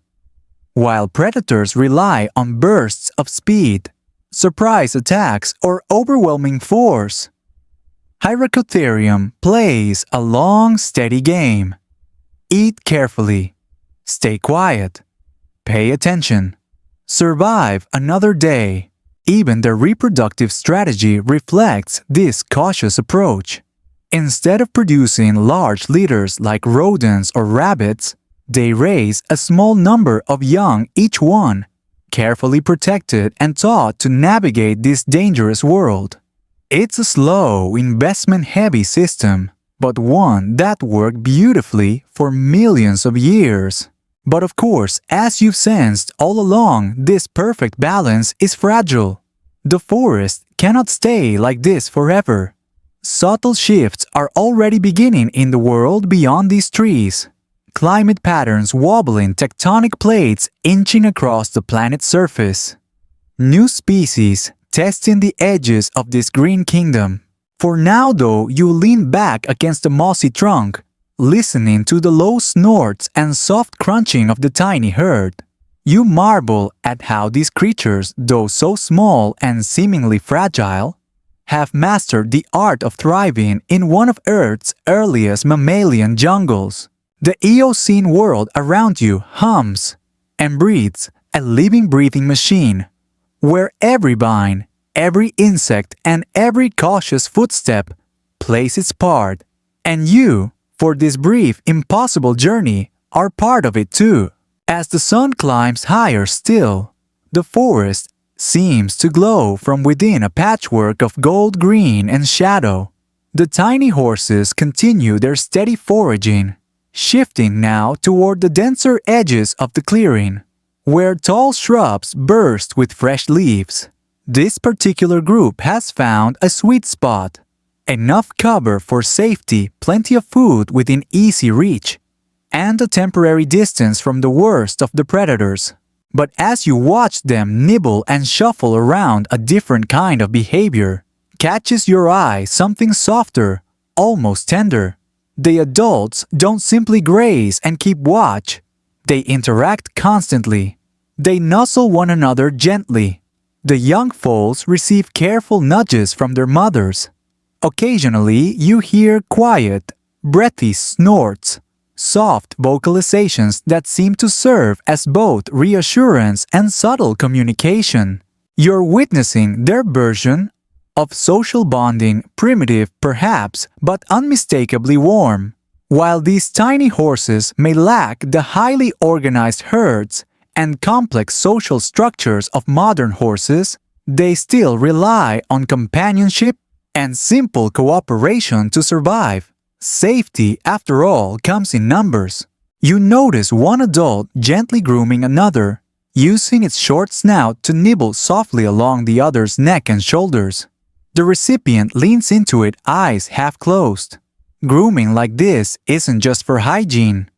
While predators rely on bursts of speed, surprise attacks, or overwhelming force, Hyracotherium plays a long, steady game. Eat carefully. Stay quiet. Pay attention. Survive another day. Even their reproductive strategy reflects this cautious approach. Instead of producing large litters like rodents or rabbits, they raise a small number of young each one, carefully protected and taught to navigate this dangerous world. It's a slow, investment-heavy system, but one that worked beautifully for millions of years. But of course, as you've sensed all along, this perfect balance is fragile. The forest cannot stay like this forever. Subtle shifts are already beginning in the world beyond these trees. Climate patterns wobbling tectonic plates inching across the planet's surface. New species testing the edges of this green kingdom. For now though, you lean back against the mossy trunk, listening to the low snorts and soft crunching of the tiny herd. You marvel at how these creatures, though so small and seemingly fragile, have mastered the art of thriving in one of Earth's earliest mammalian jungles. The Eocene world around you hums and breathes, a living breathing machine, where every vine, every insect, and every cautious footstep plays its part. And you, for this brief, impossible journey, are part of it too. As the sun climbs higher still, the forest seems to glow from within a patchwork of gold, green, and shadow. The tiny horses continue their steady foraging, shifting now toward the denser edges of the clearing, where tall shrubs burst with fresh leaves. This particular group has found a sweet spot. Enough cover for safety, plenty of food within easy reach, and a temporary distance from the worst of the predators. But as you watch them nibble and shuffle around, a different kind of behavior catches your eye, something softer, almost tender. The adults don't simply graze and keep watch. They interact constantly. They nuzzle one another gently. The young foals receive careful nudges from their mothers. Occasionally, you hear quiet, breathy snorts, soft vocalizations that seem to serve as both reassurance and subtle communication. You're witnessing their version of social bonding, primitive perhaps, but unmistakably warm. While these tiny horses may lack the highly organized herds and complex social structures of modern horses, they still rely on companionship and simple cooperation to survive. Safety, after all, comes in numbers. You notice one adult gently grooming another, using its short snout to nibble softly along the other's neck and shoulders. The recipient leans into it, eyes half closed. Grooming like this isn't just for hygiene.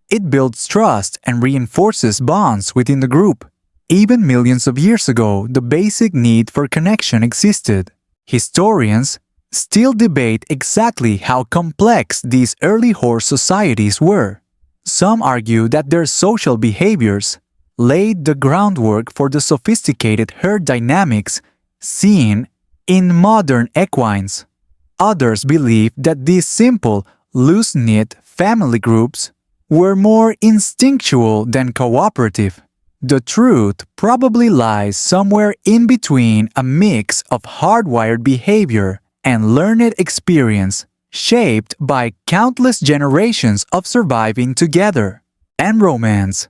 It builds trust and reinforces bonds within the group. Even millions of years ago, the basic need for connection existed. Historians still debate exactly how complex these early horse societies were. Some argue that their social behaviors laid the groundwork for the sophisticated herd dynamics seen in modern equines. Others believe that these simple, loose-knit family groups were more instinctual than cooperative. The truth probably lies somewhere in between, a mix of hardwired behavior and learned experience, shaped by countless generations of surviving together. And romance.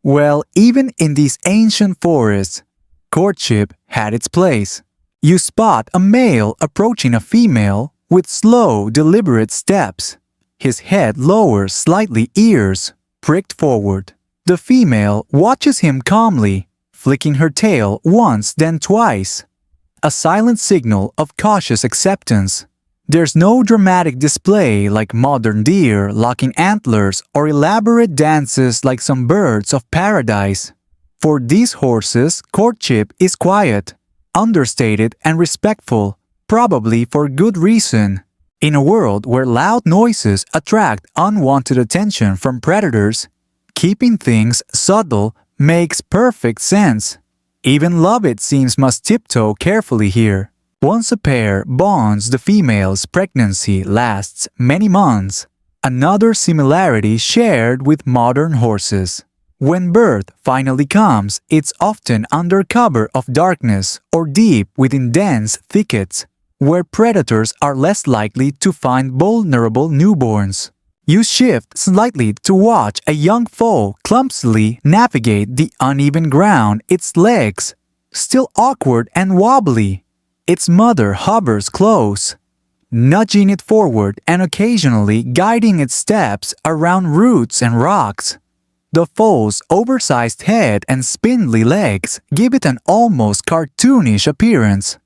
Well, even in these ancient forests, courtship had its place. You spot a male approaching a female with slow, deliberate steps. His head lowers slightly, ears pricked forward. The female watches him calmly, flicking her tail once then twice. A silent signal of cautious acceptance. There's no dramatic display like modern deer locking antlers or elaborate dances like some birds of paradise. For these horses, courtship is quiet, understated and respectful, probably for good reason. In a world where loud noises attract unwanted attention from predators, keeping things subtle makes perfect sense. Even love, it seems, must tiptoe carefully here. Once a pair bonds, the female's pregnancy lasts many months. Another similarity shared with modern horses. When birth finally comes, it's often under cover of darkness or deep within dense thickets, where predators are less likely to find vulnerable newborns. You shift slightly to watch a young foal clumsily navigate the uneven ground, its legs still awkward and wobbly. Its mother hovers close, nudging it forward and occasionally guiding its steps around roots and rocks. The foal's oversized head and spindly legs give it an almost cartoonish appearance.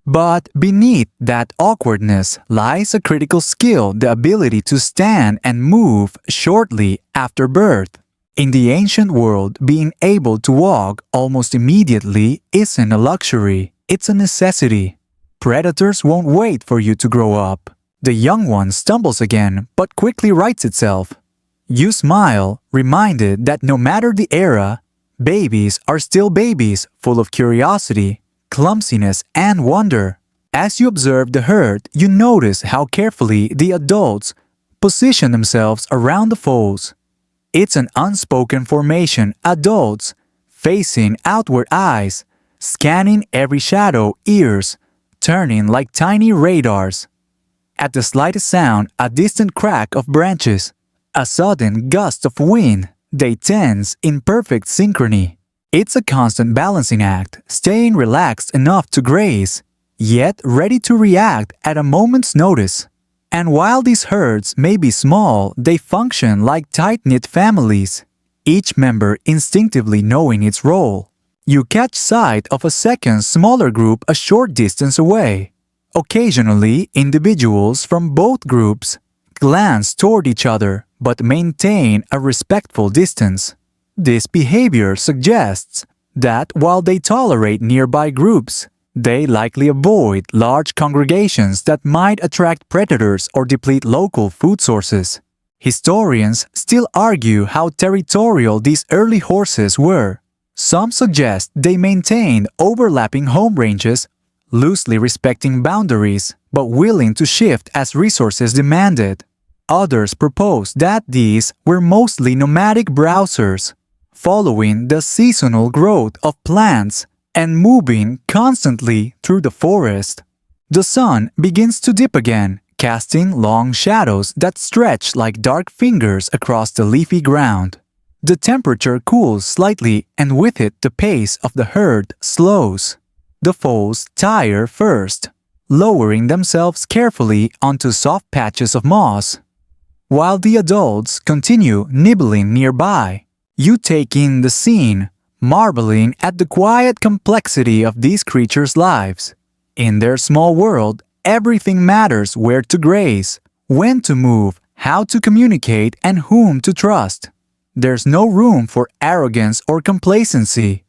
But beneath that awkwardness lies a critical skill, the ability to stand and move shortly after birth. In the ancient world, being able to walk almost immediately isn't a luxury, it's a necessity. Predators won't wait for you to grow up. The young one stumbles again, but quickly rights itself. You smile, reminded that no matter the era, babies are still babies, full of curiosity, clumsiness, and wonder. As you observe the herd, you notice how carefully the adults position themselves around the foals. It's an unspoken formation, adults facing outward, eyes scanning every shadow, ears turning like tiny radars. At the slightest sound, a distant crack of branches, a sudden gust of wind, they tense in perfect synchrony. It's a constant balancing act, staying relaxed enough to graze, yet ready to react at a moment's notice. And while these herds may be small, they function like tight-knit families, each member instinctively knowing its role. You catch sight of a second, smaller group a short distance away. Occasionally, individuals from both groups glance toward each other but maintain a respectful distance. This behavior suggests that while they tolerate nearby groups, they likely avoid large congregations that might attract predators or deplete local food sources. Historians still argue how territorial these early horses were. Some suggest they maintained overlapping home ranges, loosely respecting boundaries, but willing to shift as resources demanded. Others propose that these were mostly nomadic browsers, following the seasonal growth of plants and moving constantly through the forest. The sun begins to dip again, casting long shadows that stretch like dark fingers across the leafy ground. The temperature cools slightly, and with it the pace of the herd slows. The foals tire first, lowering themselves carefully onto soft patches of moss, while the adults continue nibbling nearby. You take in the scene, marveling at the quiet complexity of these creatures' lives. In their small world, everything matters: where to graze, when to move, how to communicate, and whom to trust. There's no room for arrogance or complacency,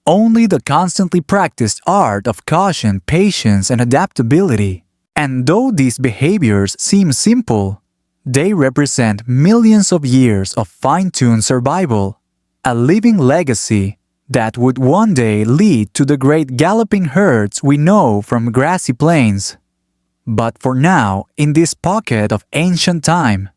only the constantly practiced art of caution, patience, and adaptability. And though these behaviors seem simple, they represent millions of years of fine-tuned survival, a living legacy that would one day lead to the great galloping herds we know from grassy plains. But for now, in this pocket of ancient time,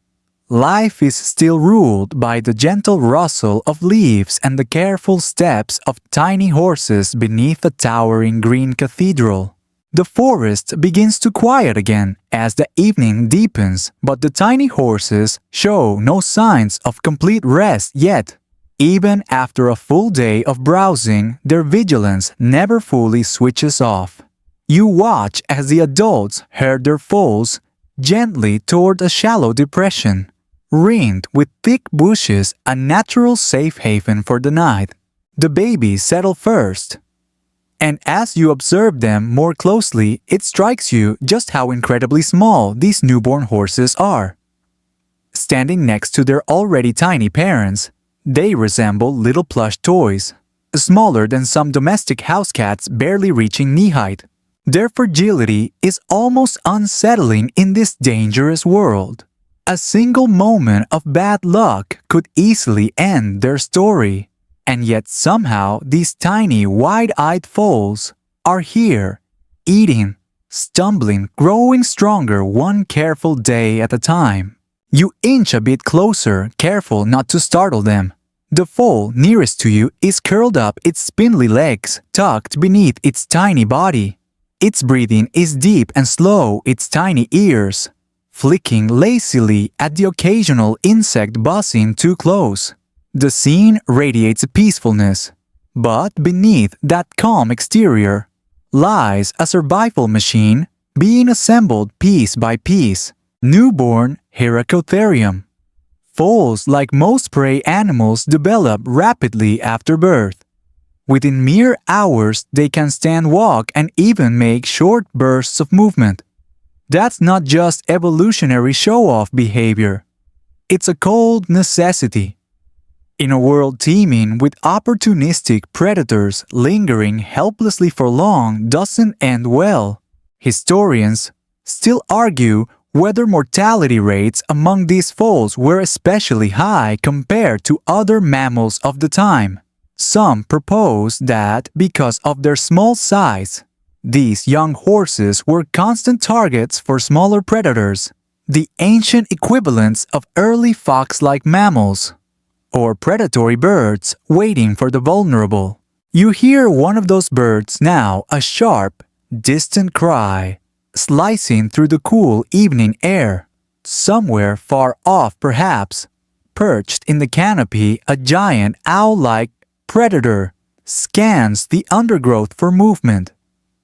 Life is still ruled by the gentle rustle of leaves and the careful steps of tiny horses beneath a towering green cathedral. The forest begins to quiet again as the evening deepens, but the tiny horses show no signs of complete rest yet. Even after a full day of browsing, their vigilance never fully switches off. You watch as the adults herd their foals gently toward a shallow depression, ringed with thick bushes, a natural safe haven for the night. The babies settle first. And as you observe them more closely, it strikes you just how incredibly small these newborn horses are. Standing next to their already tiny parents, they resemble little plush toys, smaller than some domestic house cats barely reaching knee-height. Their fragility is almost unsettling in this dangerous world. A single moment of bad luck could easily end their story. And yet somehow these tiny, wide-eyed foals are here, eating, stumbling, growing stronger one careful day at a time. You inch a bit closer, careful not to startle them. The foal nearest to you is curled up, its spindly legs tucked beneath its tiny body. Its breathing is deep and slow, its tiny ears flicking lazily at the occasional insect buzzing too close. The scene radiates peacefulness, but beneath that calm exterior lies a survival machine being assembled piece by piece. Newborn Hyracotherium. Foals, like most prey animals, develop rapidly after birth. Within mere hours, they can stand, walk, and even make short bursts of movement. That's not just evolutionary show-off behavior. It's a cold necessity. In a world teeming with opportunistic predators, lingering helplessly for long doesn't end well. Historians still argue whether mortality rates among these foals were especially high compared to other mammals of the time. Some propose that because of their small size, these young horses were constant targets for smaller predators, the ancient equivalents of early fox-like mammals, or predatory birds waiting for the vulnerable. You hear one of those birds now, a sharp, distant cry, slicing through the cool evening air. Somewhere far off perhaps, perched in the canopy, a giant owl-like predator scans the undergrowth for movement.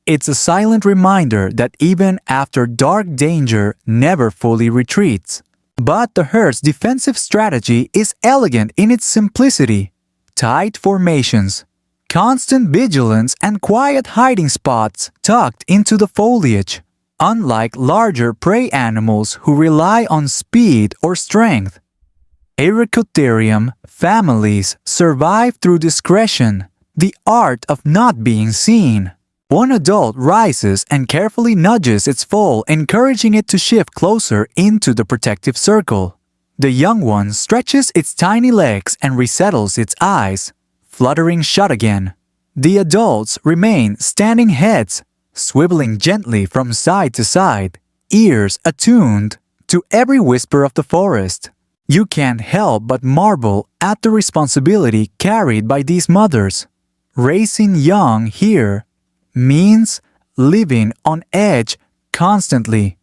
It's a silent reminder that even after dark, danger never fully retreats. But the herd's defensive strategy is elegant in its simplicity. Tight formations, constant vigilance, and quiet hiding spots tucked into the foliage. Unlike larger prey animals who rely on speed or strength, Hyracotherium families survive through discretion, the art of not being seen. One adult rises and carefully nudges its foal, encouraging it to shift closer into the protective circle. The young one stretches its tiny legs and resettles its eyes, fluttering shut again. The adults remain standing, heads swiveling gently from side to side, ears attuned to every whisper of the forest. You can't help but marvel at the responsibility carried by these mothers. Raising young here means living on edge constantly.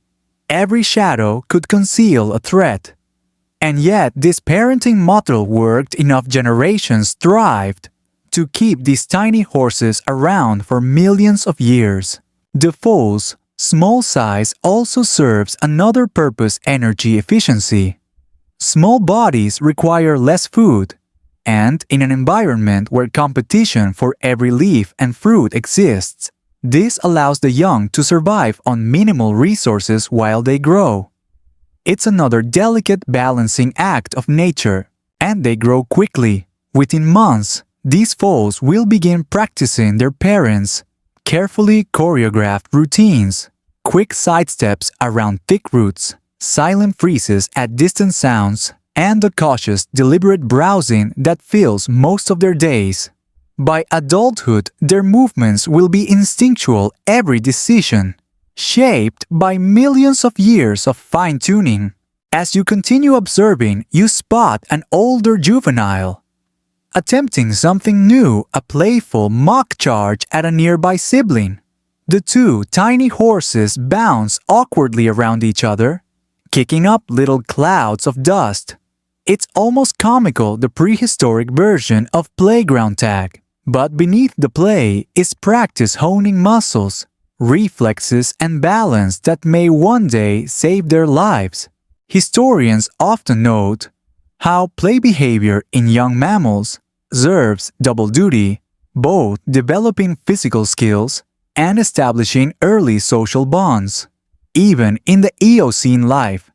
Every shadow could conceal a threat. And yet this parenting model worked. Enough generations thrived to keep these tiny horses around for millions of years. The foal's small size also serves another purpose: energy efficiency. Small bodies require less food, and in an environment where competition for every leaf and fruit exists, this allows the young to survive on minimal resources while they grow. It's another delicate balancing act of nature, and they grow quickly. Within months, these foals will begin practicing their parents' carefully choreographed routines, quick sidesteps around thick roots, silent freezes at distant sounds, and the cautious, deliberate browsing that fills most of their days. By adulthood, their movements will be instinctual, every decision shaped by millions of years of fine-tuning. As you continue observing, you spot an older juvenile attempting something new, a playful mock charge at a nearby sibling. The two tiny horses bounce awkwardly around each other, kicking up little clouds of dust. It's almost comical, the prehistoric version of playground tag. But beneath the play is practice honing muscles, reflexes, and balance that may one day save their lives. Historians often note how play behavior in young mammals serves double duty, both developing physical skills and establishing early social bonds. Even in the Eocene life,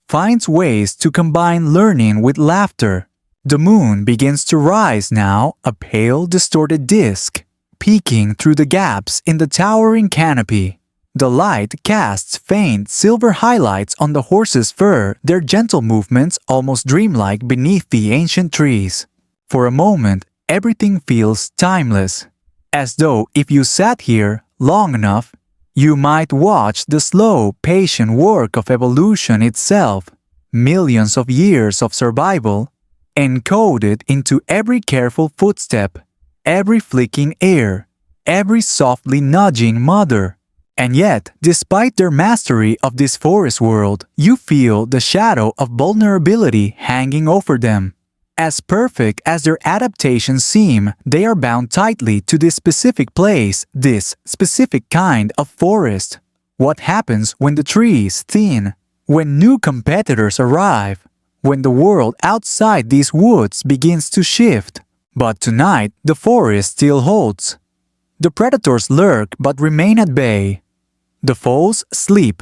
finds ways to combine learning with laughter. The moon begins to rise now, a pale, distorted disk, peeking through the gaps in the towering canopy. The light casts faint silver highlights on the horse's fur, their gentle movements almost dreamlike beneath the ancient trees. For a moment, everything feels timeless, as though if you sat here long enough, you might watch the slow, patient work of evolution itself, millions of years of survival, encoded into every careful footstep, every flicking air, every softly nudging mother. And yet, despite their mastery of this forest world, you feel the shadow of vulnerability hanging over them. As perfect as their adaptations seem, they are bound tightly to this specific place, this specific kind of forest. What happens when the trees thin? When new competitors arrive? When the world outside these woods begins to shift? But tonight, the forest still holds. The predators lurk but remain at bay. The foes sleep.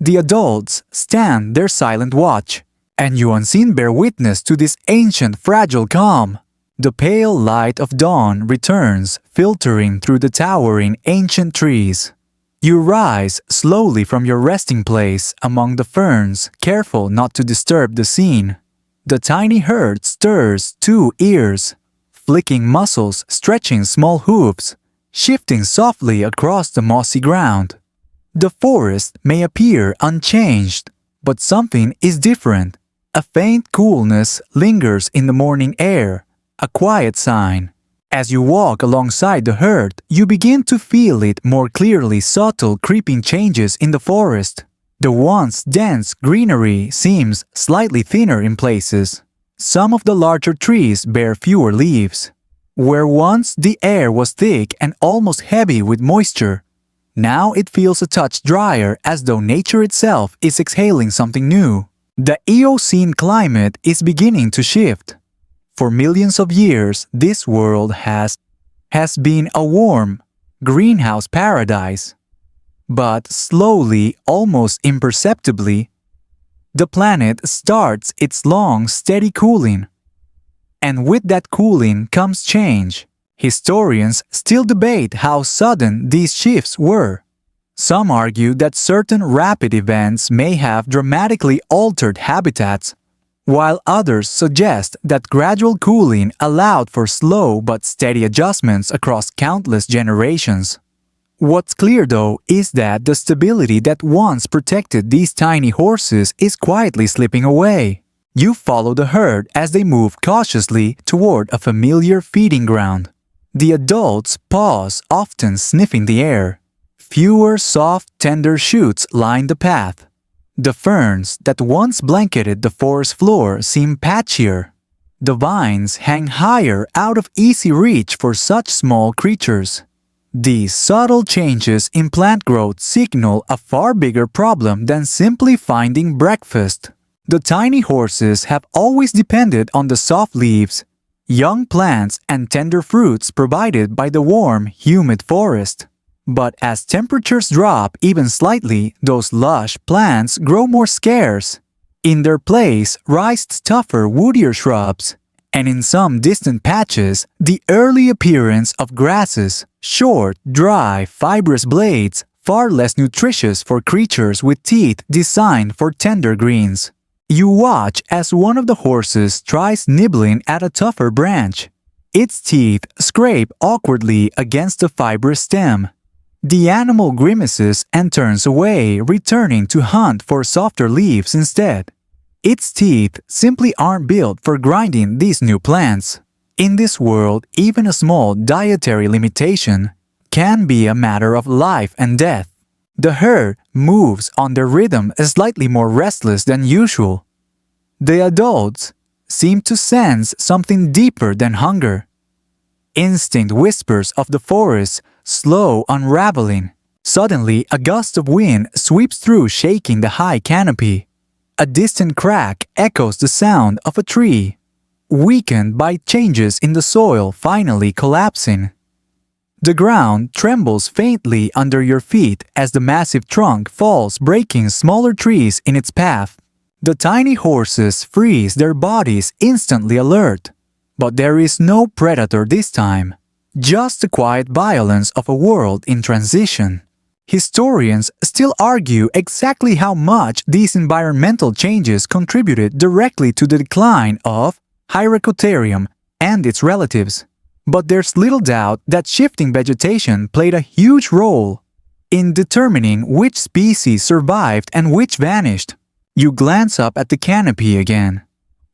The adults stand their silent watch. And you unseen bear witness to this ancient fragile calm. The pale light of dawn returns, filtering through the towering ancient trees. You rise slowly from your resting place among the ferns, careful not to disturb the scene. The tiny herd stirs 2 ears, flicking muscles, stretching small hooves, shifting softly across the mossy ground. The forest may appear unchanged, but something is different. A faint coolness lingers in the morning air, a quiet sign. As you walk alongside the herd, you begin to feel it more clearly, subtle creeping changes in the forest. The once dense greenery seems slightly thinner in places. Some of the larger trees bear fewer leaves. Where once the air was thick and almost heavy with moisture, now it feels a touch drier, as though nature itself is exhaling something new. The Eocene climate is beginning to shift. For millions of years, this world has been a warm greenhouse paradise. But slowly, almost imperceptibly, the planet starts its long, steady cooling. And with that cooling comes change. Historians still debate how sudden these shifts were. Some argue that certain rapid events may have dramatically altered habitats, while others suggest that gradual cooling allowed for slow but steady adjustments across countless generations. What's clear though is that the stability that once protected these tiny horses is quietly slipping away. You follow the herd as they move cautiously toward a familiar feeding ground. The adults pause, often sniffing the air. Fewer soft, tender shoots line the path. The ferns that once blanketed the forest floor seem patchier. The vines hang higher, out of easy reach for such small creatures. These subtle changes in plant growth signal a far bigger problem than simply finding breakfast. The tiny horses have always depended on the soft leaves, young plants, and tender fruits provided by the warm, humid forest. But as temperatures drop even slightly, those lush plants grow more scarce. In their place rise tougher, woodier shrubs, and in some distant patches, the early appearance of grasses, short, dry, fibrous blades, far less nutritious for creatures with teeth designed for tender greens. You watch as one of the horses tries nibbling at a tougher branch. Its teeth scrape awkwardly against the fibrous stem. The animal grimaces and turns away, returning to hunt for softer leaves instead. Its teeth simply aren't built for grinding these new plants. In this world, even a small dietary limitation can be a matter of life and death. The herd moves on their rhythm slightly more restless than usual. The adults seem to sense something deeper than hunger. Instinct whispers of the forest slow unraveling. Suddenly, a gust of wind sweeps through, shaking the high canopy. A distant crack echoes the sound of a tree, weakened by changes in the soil, finally collapsing. The ground trembles faintly under your feet as the massive trunk falls, breaking smaller trees in its path. The tiny horses freeze, their bodies instantly alert. But there is no predator this time, just the quiet violence of a world in transition. Historians still argue exactly how much these environmental changes contributed directly to the decline of Hyracotherium and its relatives. But there's little doubt that shifting vegetation played a huge role in determining which species survived and which vanished. You glance up at the canopy again.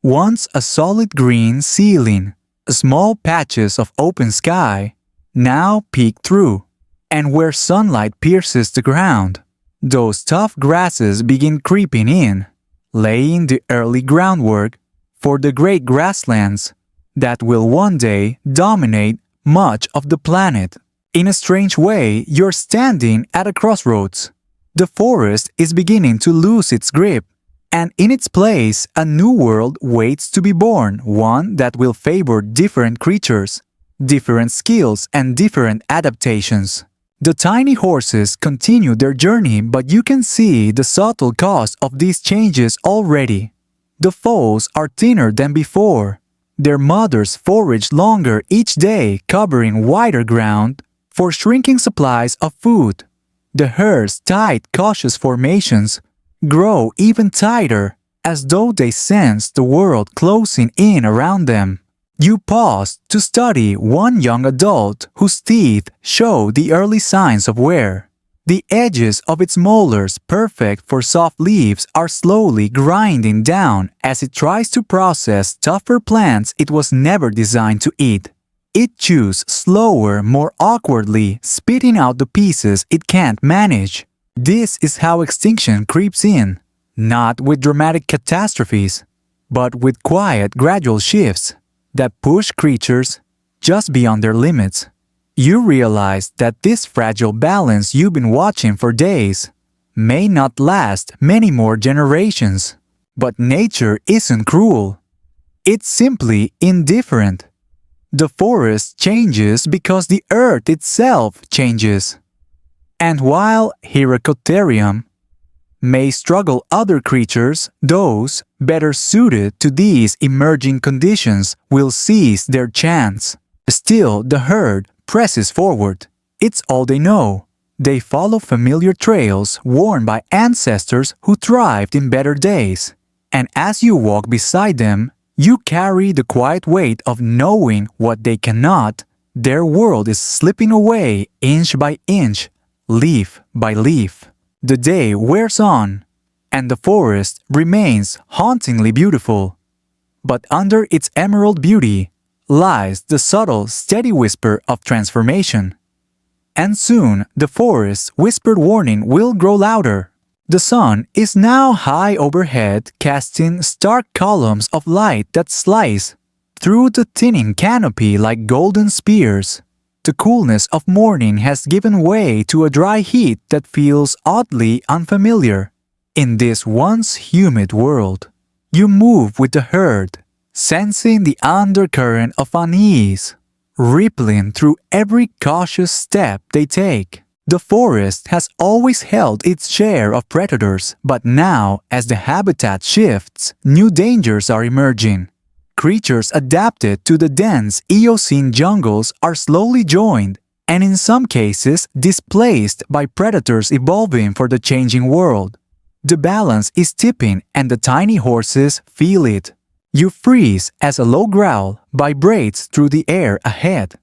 Once a solid green ceiling, small patches of open sky now peek through, and where sunlight pierces the ground, those tough grasses begin creeping in, laying the early groundwork for the great grasslands that will one day dominate much of the planet. In a strange way, you're standing at a crossroads. The forest is beginning to lose its grip, and in its place, a new world waits to be born, one that will favor different creatures, different skills, and different adaptations. The tiny horses continue their journey, but you can see the subtle cost of these changes already. The foals are thinner than before. Their mothers forage longer each day, covering wider ground for shrinking supplies of food. The herd's tight, cautious formations grow even tighter, as though they sense the world closing in around them. You pause to study one young adult whose teeth show the early signs of wear. The edges of its molars, perfect for soft leaves, are slowly grinding down as it tries to process tougher plants it was never designed to eat. It chews slower, more awkwardly, spitting out the pieces it can't manage. This is how extinction creeps in, not with dramatic catastrophes, but with quiet, gradual shifts that push creatures just beyond their limits. You realize that this fragile balance you've been watching for days may not last many more generations. But nature isn't cruel. It's simply indifferent. The forest changes because the earth itself changes. And while Hyracotherium may struggle, other creatures, those better suited to these emerging conditions, will seize their chance. Still, the herd presses forward. It's all they know. They follow familiar trails worn by ancestors who thrived in better days. And as you walk beside them, you carry the quiet weight of knowing what they cannot. Their world is slipping away inch by inch, leaf by leaf. The day wears on, and the forest remains hauntingly beautiful. But under its emerald beauty lies the subtle, steady whisper of transformation. And soon the forest's whispered warning will grow louder. The sun is now high overhead, casting stark columns of light that slice through the thinning canopy like golden spears. The coolness of morning has given way to a dry heat that feels oddly unfamiliar. In this once humid world, you move with the herd, sensing the undercurrent of unease rippling through every cautious step they take. The forest has always held its share of predators, but now, as the habitat shifts, new dangers are emerging. Creatures adapted to the dense Eocene jungles are slowly joined, and in some cases displaced by predators evolving for the changing world. The balance is tipping, and the tiny horses feel it. You freeze as a low growl vibrates through the air ahead.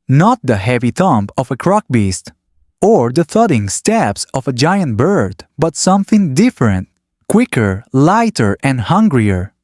Not the heavy thump of a croc beast, or the thudding steps of a giant bird, but something different, quicker, lighter, and hungrier.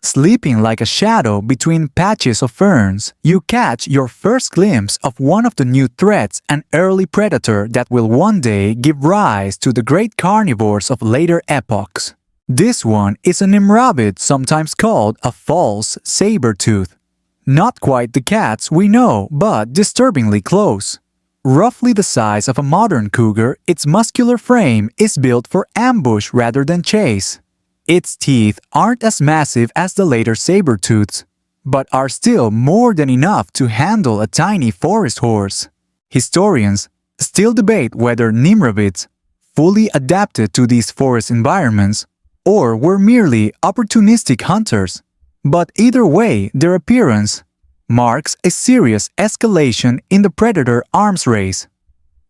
Sleeping like a shadow between patches of ferns, you catch your first glimpse of one of the new threats, an early predator that will one day give rise to the great carnivores of later epochs. This one is a nimrabbit, sometimes called a false saber-tooth. Not quite the cats we know, but disturbingly close. Roughly the size of a modern cougar, its muscular frame is built for ambush rather than chase. Its teeth aren't as massive as the later saber-tooths, but are still more than enough to handle a tiny forest horse. Historians still debate whether nimrabbits fully adapted to these forest environments or were merely opportunistic hunters. But either way, their appearance marks a serious escalation in the predator arms race.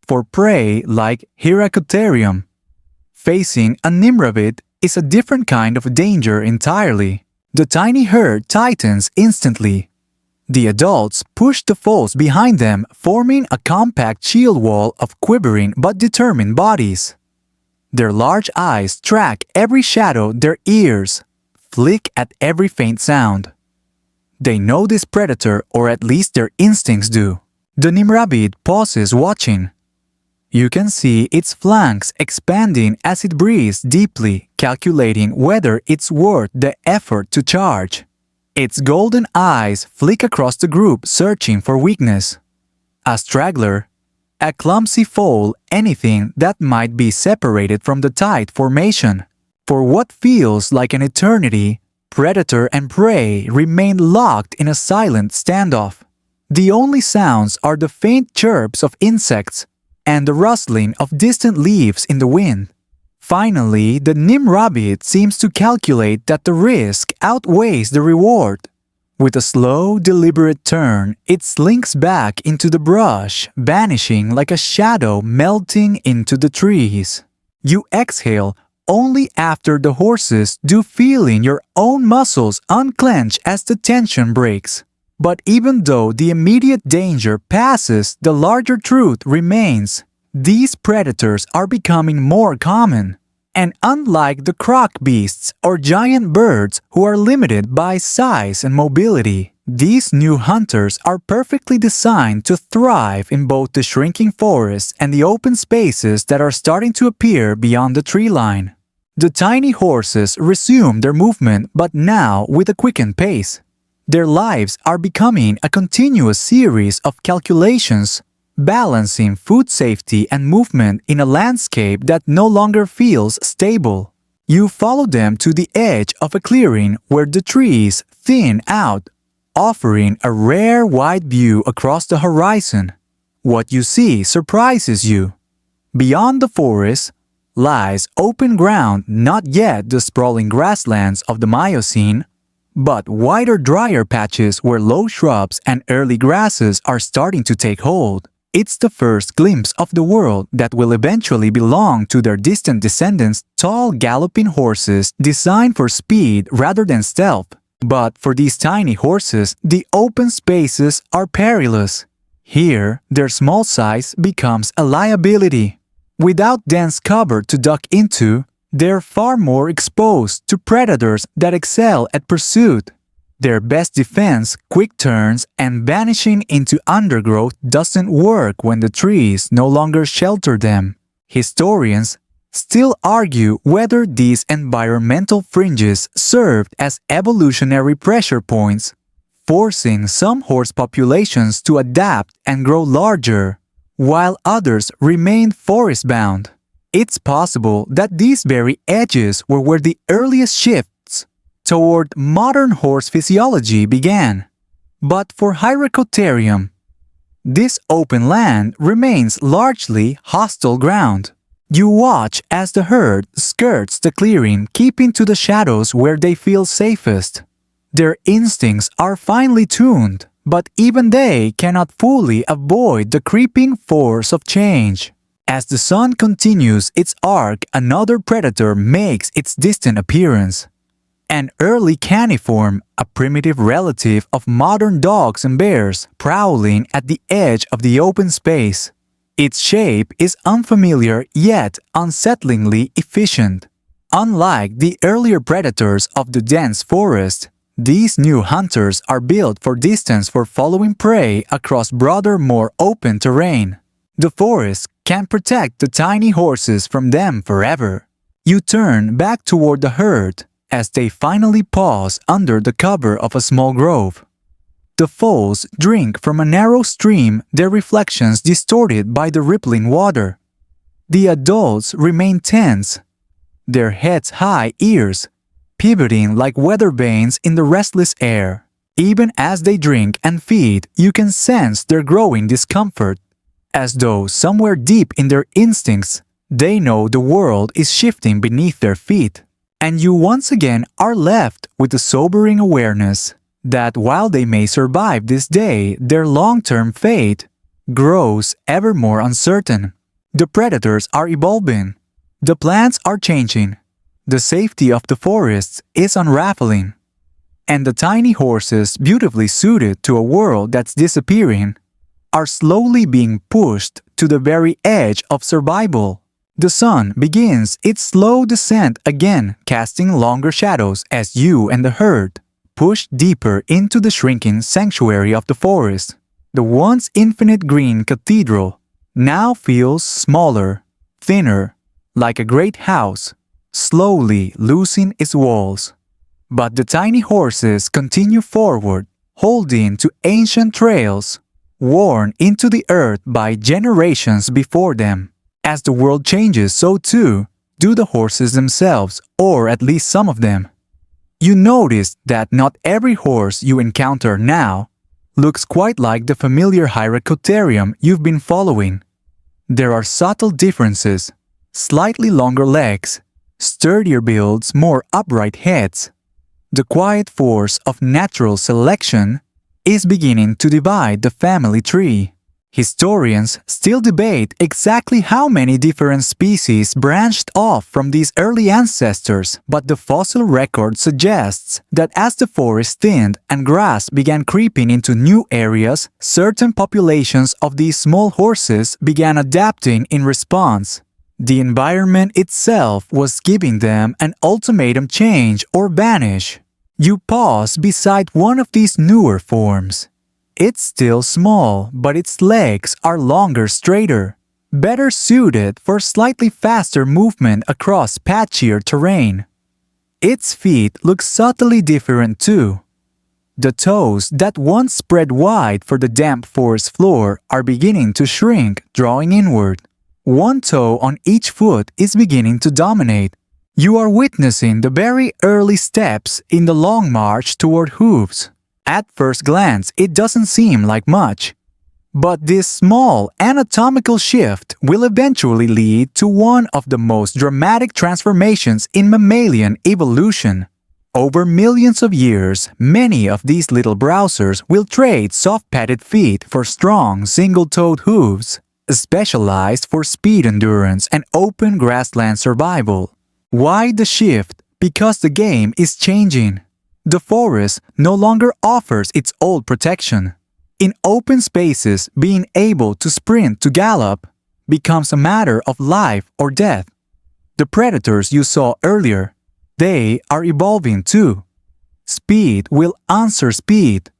For prey like Hyracotherium, facing a nimrabbit is a different kind of danger entirely. The tiny herd tightens instantly. The adults push the foes behind them, forming a compact shield wall of quivering but determined bodies. Their large eyes track every shadow, their ears flick at every faint sound. They know this predator, or at least their instincts do. The nimrabbit pauses watching. You can see its flanks expanding as it breathes deeply, calculating whether it's worth the effort to charge. Its golden eyes flick across the group, searching for weakness. A straggler, a clumsy foal, anything that might be separated from the tight formation. For what feels like an eternity, predator and prey remain locked in a silent standoff. The only sounds are the faint chirps of insects and the rustling of distant leaves in the wind. Finally, the nimrabbit seems to calculate that the risk outweighs the reward. With a slow, deliberate turn, it slinks back into the brush, vanishing like a shadow melting into the trees. You exhale only after the horses do, feeling your own muscles unclench as the tension breaks. But even though the immediate danger passes, the larger truth remains. These predators are becoming more common. And unlike the croc beasts or giant birds who are limited by size and mobility, these new hunters are perfectly designed to thrive in both the shrinking forests and the open spaces that are starting to appear beyond the tree line. The tiny horses resume their movement, but now with a quickened pace. Their lives are becoming a continuous series of calculations, balancing food safety and movement in a landscape that no longer feels stable. You follow them to the edge of a clearing where the trees thin out, offering a rare wide view across the horizon. What you see surprises you. Beyond the forest lies open ground, not yet the sprawling grasslands of the Miocene, but wider, drier patches where low shrubs and early grasses are starting to take hold. It's the first glimpse of the world that will eventually belong to their distant descendants, tall galloping horses designed for speed rather than stealth. But for these tiny horses, the open spaces are perilous. Here, their small size becomes a liability. Without dense cover to duck into, they're far more exposed to predators that excel at pursuit. Their best defense, quick turns, and vanishing into undergrowth doesn't work when the trees no longer shelter them. Historians still argue whether these environmental fringes served as evolutionary pressure points, forcing some horse populations to adapt and grow larger, while others remained forest-bound. It's possible that these very edges were where the earliest shifts toward modern horse physiology began. But for Hyracotherium, this open land remains largely hostile ground. You watch as the herd skirts the clearing, keeping to the shadows where they feel safest. Their instincts are finely tuned, but even they cannot fully avoid the creeping force of change. As the sun continues its arc, another predator makes its distant appearance. An early caniform, a primitive relative of modern dogs and bears, prowling at the edge of the open space. Its shape is unfamiliar yet unsettlingly efficient. Unlike the earlier predators of the dense forest, these new hunters are built for distance for following prey across broader, more open terrain. The forest can protect the tiny horses from them forever. You turn back toward the herd as they finally pause under the cover of a small grove. The foals drink from a narrow stream, their reflections distorted by the rippling water. The adults remain tense, their heads high, ears pivoting like weather vanes in the restless air. Even as they drink and feed, you can sense their growing discomfort, as though somewhere deep in their instincts, they know the world is shifting beneath their feet. And you once again are left with the sobering awareness that while they may survive this day, their long-term fate grows ever more uncertain. The predators are evolving. The plants are changing. The safety of the forests is unraveling. And the tiny horses, beautifully suited to a world that's disappearing, are slowly being pushed to the very edge of survival. The sun begins its slow descent again, casting longer shadows as you and the herd push deeper into the shrinking sanctuary of the forest. The once infinite green cathedral now feels smaller, thinner, like a great house, slowly losing its walls. But the tiny horses continue forward, holding to ancient trails, worn into the earth by generations before them. As the world changes, so too do the horses themselves, or at least some of them. You notice that not every horse you encounter now looks quite like the familiar Hyracotherium you've been following. There are subtle differences, slightly longer legs, sturdier builds, more upright heads. The quiet force of natural selection is beginning to divide the family tree. Historians still debate exactly how many different species branched off from these early ancestors, but the fossil record suggests that as the forest thinned and grass began creeping into new areas, certain populations of these small horses began adapting in response. The environment itself was giving them an ultimatum: change or vanish. You pause beside one of these newer forms. It's still small, but its legs are longer, straighter, better suited for slightly faster movement across patchier terrain. Its feet look subtly different too. The toes that once spread wide for the damp forest floor are beginning to shrink, drawing inward. One toe on each foot is beginning to dominate. You are witnessing the very early steps in the long march toward hooves. At first glance, it doesn't seem like much. But this small anatomical shift will eventually lead to one of the most dramatic transformations in mammalian evolution. Over millions of years, many of these little browsers will trade soft-padded feet for strong, single-toed hooves, specialized for speed endurance and open grassland survival. Why the shift? Because the game is changing. The forest no longer offers its old protection. In open spaces, being able to sprint to gallop becomes a matter of life or death. The predators you saw earlier, they are evolving too. Speed will answer speed.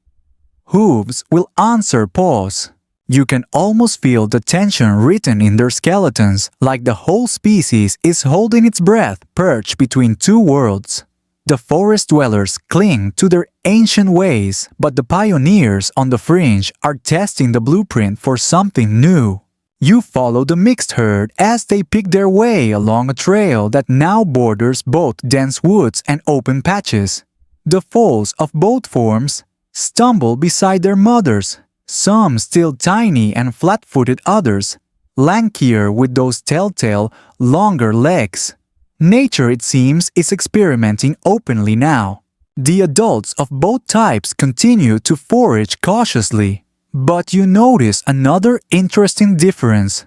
Hooves will answer paws. You can almost feel the tension written in their skeletons, like the whole species is holding its breath perched between two worlds. The forest dwellers cling to their ancient ways, but the pioneers on the fringe are testing the blueprint for something new. You follow the mixed herd as they pick their way along a trail that now borders both dense woods and open patches. The foals of both forms stumble beside their mothers, some still tiny and flat-footed, others lankier with those telltale longer legs. Nature, it seems, is experimenting openly now. The adults of both types continue to forage cautiously, but you notice another interesting difference.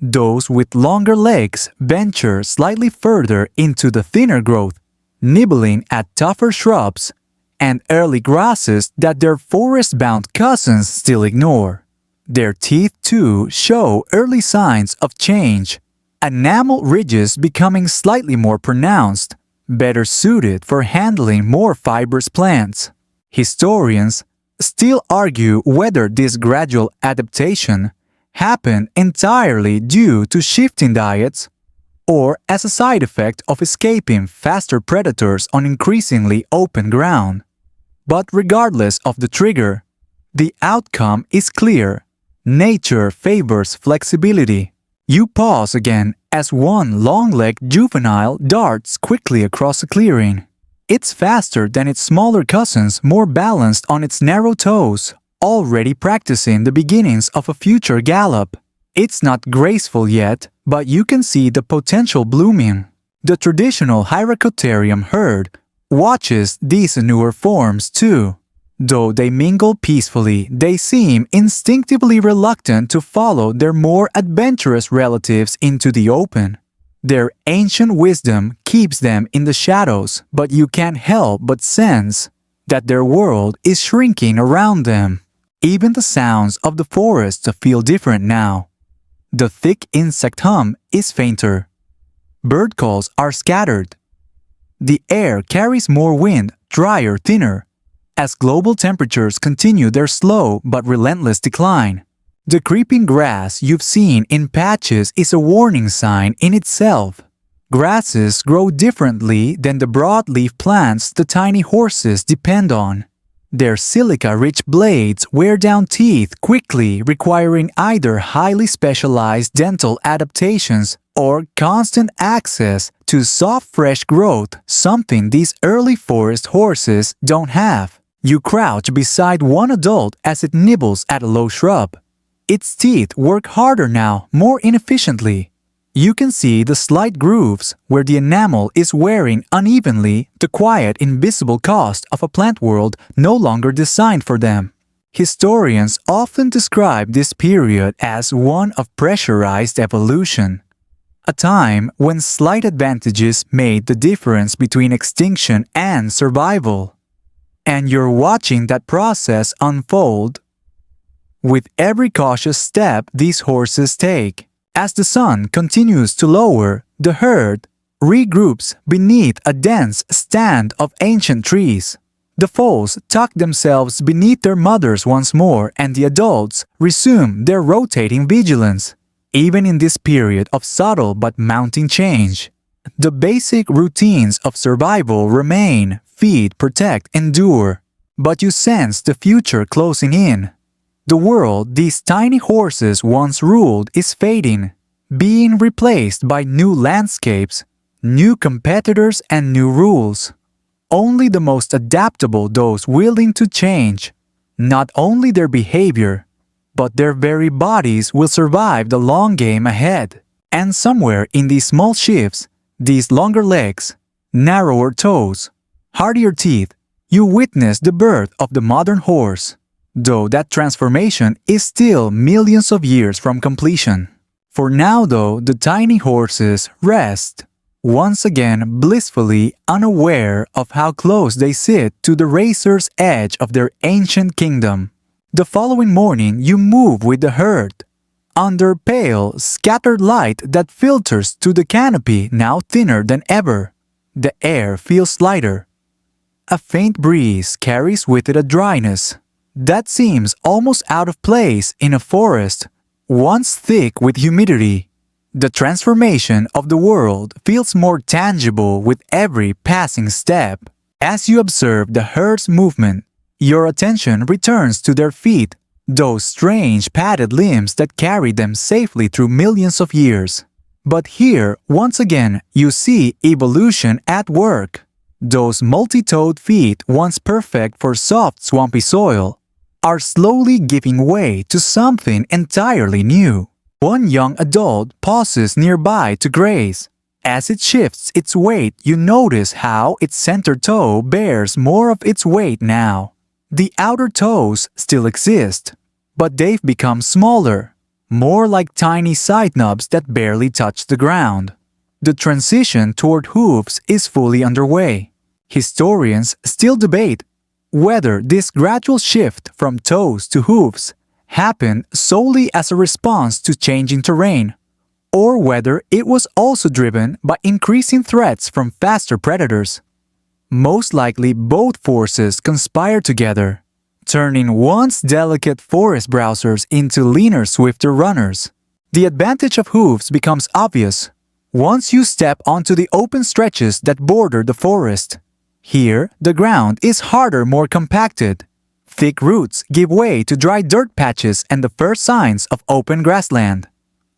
Those with longer legs venture slightly further into the thinner growth, nibbling at tougher shrubs and early grasses that their forest-bound cousins still ignore. Their teeth, too, show early signs of change, enamel ridges becoming slightly more pronounced, better suited for handling more fibrous plants. Historians still argue whether this gradual adaptation happened entirely due to shifting diets or as a side effect of escaping faster predators on increasingly open ground. But regardless of the trigger, the outcome is clear. Nature favors flexibility. You pause again as one long-legged juvenile darts quickly across a clearing. It's faster than its smaller cousins, more balanced on its narrow toes, already practicing the beginnings of a future gallop. It's not graceful yet, but you can see the potential blooming. The traditional Hyracotherium herd watches these newer forms too. Though they mingle peacefully, they seem instinctively reluctant to follow their more adventurous relatives into the open. Their ancient wisdom keeps them in the shadows, but you can't help but sense that their world is shrinking around them. Even the sounds of the forest feel different now. The thick insect hum is fainter. Bird calls are scattered. The air carries more wind, drier, thinner, as global temperatures continue their slow but relentless decline. The creeping grass you've seen in patches is a warning sign in itself. Grasses grow differently than the broadleaf plants the tiny horses depend on. Their silica-rich blades wear down teeth quickly, requiring either highly specialized dental adaptations or constant access to soft fresh growth, something these early forest horses don't have. You crouch beside one adult as it nibbles at a low shrub. Its teeth work harder now, more inefficiently. You can see the slight grooves where the enamel is wearing unevenly, the quiet, invisible cost of a plant world no longer designed for them. Historians often describe this period as one of pressurized evolution, a time when slight advantages made the difference between extinction and survival. And you're watching that process unfold with every cautious step these horses take. As the sun continues to lower, the herd regroups beneath a dense stand of ancient trees. The foals tuck themselves beneath their mothers once more, and the adults resume their rotating vigilance. Even in this period of subtle but mounting change, the basic routines of survival remain: feed, protect, endure. But you sense the future closing in. The world these tiny horses once ruled is fading, being replaced by new landscapes, new competitors, and new rules. Only the most adaptable, those willing to change, not only their behavior, but their very bodies, will survive the long game ahead. And somewhere in these small shifts, these longer legs, narrower toes, hardier teeth, you witness the birth of the modern horse. Though that transformation is still millions of years from completion. For now though, the tiny horses rest, once again blissfully unaware of how close they sit to the razor's edge of their ancient kingdom. The following morning you move with the herd, under pale, scattered light that filters to the canopy, now thinner than ever. The air feels lighter. A faint breeze carries with it a dryness that seems almost out of place in a forest once thick with humidity. The transformation of the world feels more tangible with every passing step. As you observe the herd's movement, your attention returns to their feet, those strange padded limbs that carried them safely through millions of years. But here, once again, you see evolution at work. Those multi-toed feet, once perfect for soft, swampy soil, are slowly giving way to something entirely new. One young adult pauses nearby to graze. As it shifts its weight, you notice how its center toe bears more of its weight now. The outer toes still exist, but they've become smaller, more like tiny side knobs that barely touch the ground. The transition toward hooves is fully underway. Historians still debate whether this gradual shift from toes to hooves happened solely as a response to changing terrain, or whether it was also driven by increasing threats from faster predators. Most likely both forces conspire together, turning once delicate forest browsers into leaner, swifter runners. The advantage of hooves becomes obvious once you step onto the open stretches that border the forest. Here, the ground is harder, more compacted. Thick roots give way to dry dirt patches and the first signs of open grassland.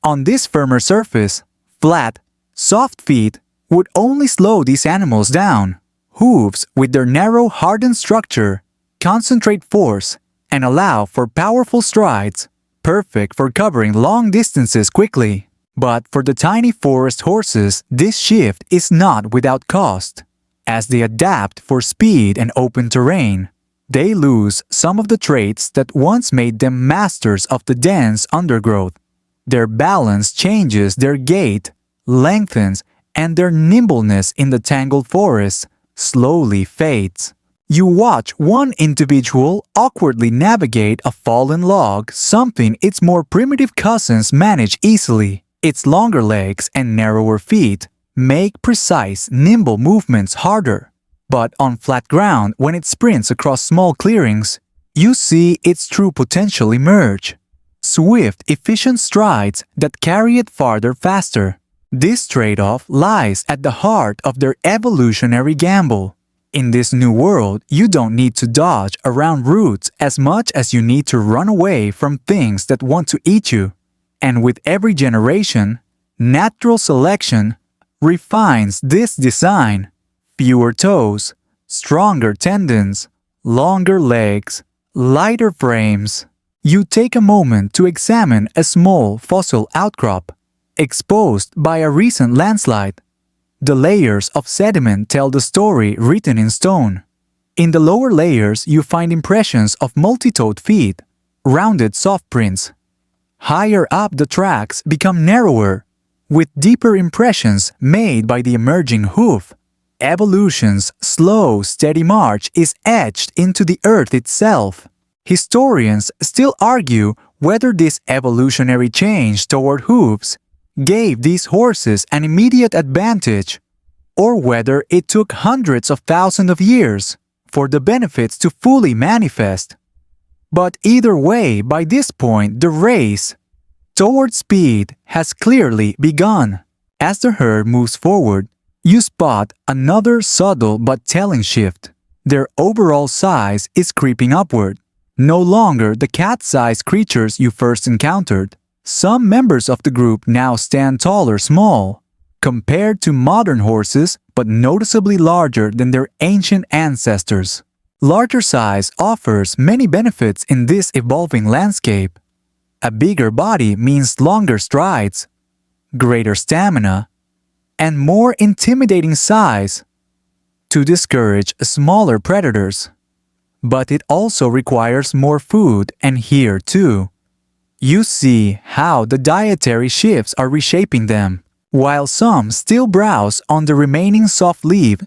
On this firmer surface, flat, soft feet would only slow these animals down. Hooves, with their narrow, hardened structure, concentrate force and allow for powerful strides, perfect for covering long distances quickly. But for the tiny forest horses, this shift is not without cost. As they adapt for speed and open terrain, they lose some of the traits that once made them masters of the dense undergrowth. Their balance changes, their gait lengthens, and their nimbleness in the tangled forest slowly fades. You watch one individual awkwardly navigate a fallen log, something its more primitive cousins manage easily. Its longer legs and narrower feet make precise, nimble movements harder. But on flat ground, when it sprints across small clearings, you see its true potential emerge. Swift, efficient strides that carry it farther faster. This trade-off lies at the heart of their evolutionary gamble. In this new world, you don't need to dodge around roots as much as you need to run away from things that want to eat you. And with every generation, natural selection refines this design. Fewer toes, stronger tendons, longer legs, lighter frames. You take a moment to examine a small fossil outcrop, exposed by a recent landslide. The layers of sediment tell the story written in stone. In the lower layers, you find impressions of multi-toed feet, rounded soft prints. Higher up, the tracks become narrower, with deeper impressions made by the emerging hoof. Evolution's slow, steady march is etched into the earth itself. Historians still argue whether this evolutionary change toward hooves gave these horses an immediate advantage, or whether it took hundreds of thousands of years for the benefits to fully manifest. But either way, by this point, the race toward speed has clearly begun. As the herd moves forward, you spot another subtle but telling shift. Their overall size is creeping upward. No longer the cat-sized creatures you first encountered. Some members of the group now stand tall or small, compared to modern horses, but noticeably larger than their ancient ancestors. Larger size offers many benefits in this evolving landscape. A bigger body means longer strides, greater stamina, and more intimidating size to discourage smaller predators. But it also requires more food, and here too, you see how the dietary shifts are reshaping them. While some still browse on the remaining soft leaf,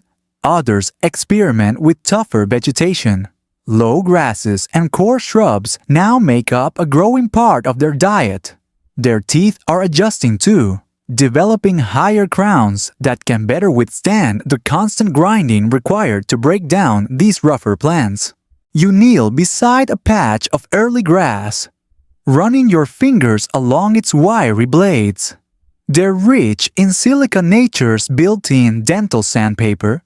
others experiment with tougher vegetation. Low grasses and coarse shrubs now make up a growing part of their diet. Their teeth are adjusting too, developing higher crowns that can better withstand the constant grinding required to break down these rougher plants. You kneel beside a patch of early grass, running your fingers along its wiry blades. They're rich in silica, nature's built-in dental sandpaper.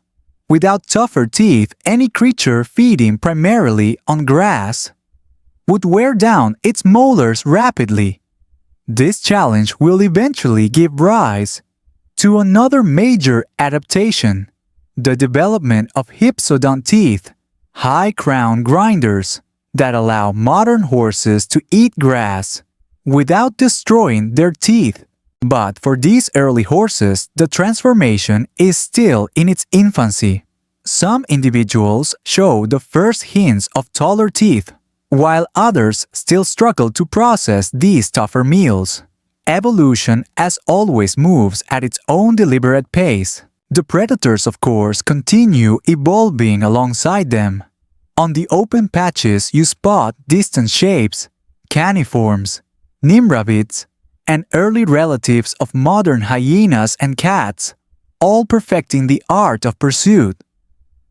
Without tougher teeth, any creature feeding primarily on grass would wear down its molars rapidly. This challenge will eventually give rise to another major adaptation, the development of hypsodont teeth, high-crown grinders that allow modern horses to eat grass without destroying their teeth. But for these early horses, the transformation is still in its infancy. Some individuals show the first hints of taller teeth, while others still struggle to process these tougher meals. Evolution, as always, moves at its own deliberate pace. The predators, of course, continue evolving alongside them. On the open patches, you spot distant shapes, caniforms, nimravids, and early relatives of modern hyenas and cats, all perfecting the art of pursuit.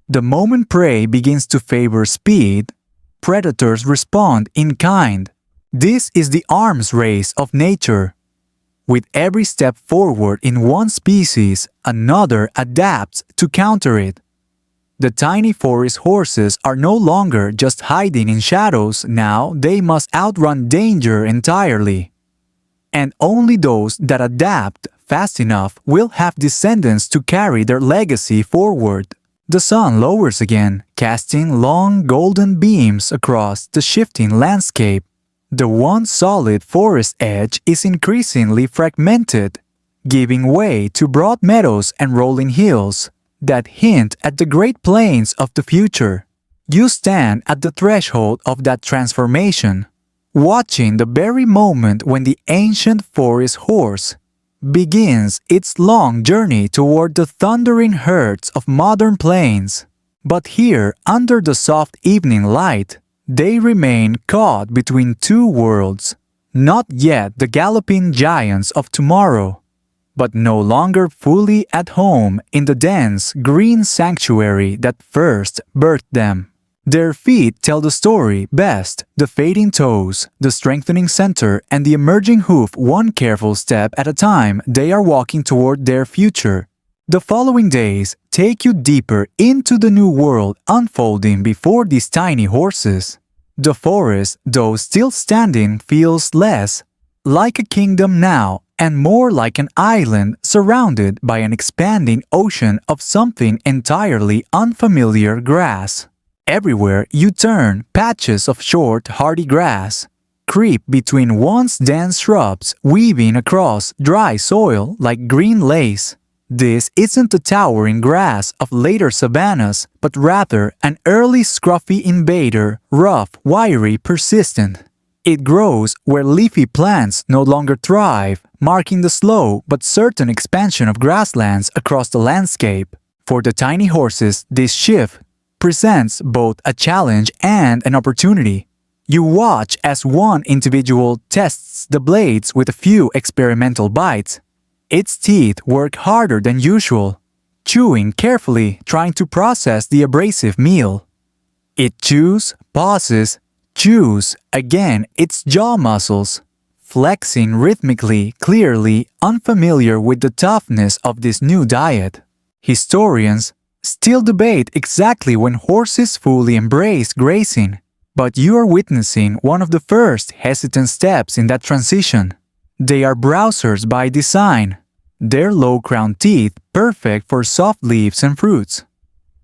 The moment prey begins to favor speed, predators respond in kind. This is the arms race of nature. With every step forward in one species, another adapts to counter it. The tiny forest horses are no longer just hiding in shadows, now they must outrun danger entirely. And only those that adapt fast enough will have descendants to carry their legacy forward. The sun lowers again, casting long golden beams across the shifting landscape. The once solid forest edge is increasingly fragmented, giving way to broad meadows and rolling hills that hint at the great plains of the future. You stand at the threshold of that transformation, watching the very moment when the ancient forest horse begins its long journey toward the thundering herds of modern plains. But here, under the soft evening light, they remain caught between two worlds, not yet the galloping giants of tomorrow, but no longer fully at home in the dense green sanctuary that first birthed them. Their feet tell the story best, the fading toes, the strengthening center, and the emerging hoof. One careful step at a time, they are walking toward their future. The following days take you deeper into the new world unfolding before these tiny horses. The forest, though still standing, feels less like a kingdom now and more like an island surrounded by an expanding ocean of something entirely unfamiliar: grass. Everywhere you turn, patches of short, hardy grass creep between once dense shrubs, weaving across dry soil like green lace. This isn't the towering grass of later savannas, but rather an early scruffy invader, rough, wiry, persistent. It grows where leafy plants no longer thrive, marking the slow but certain expansion of grasslands across the landscape. For the tiny horses, this shift presents both a challenge and an opportunity. You watch as one individual tests the blades with a few experimental bites. Its teeth work harder than usual, chewing carefully, trying to process the abrasive meal. It chews, pauses, chews again, its jaw muscles flexing rhythmically, clearly unfamiliar with the toughness of this new diet. Historians still debate exactly when horses fully embrace grazing, but you are witnessing one of the first hesitant steps in that transition. They are browsers by design, their low-crowned teeth perfect for soft leaves and fruits.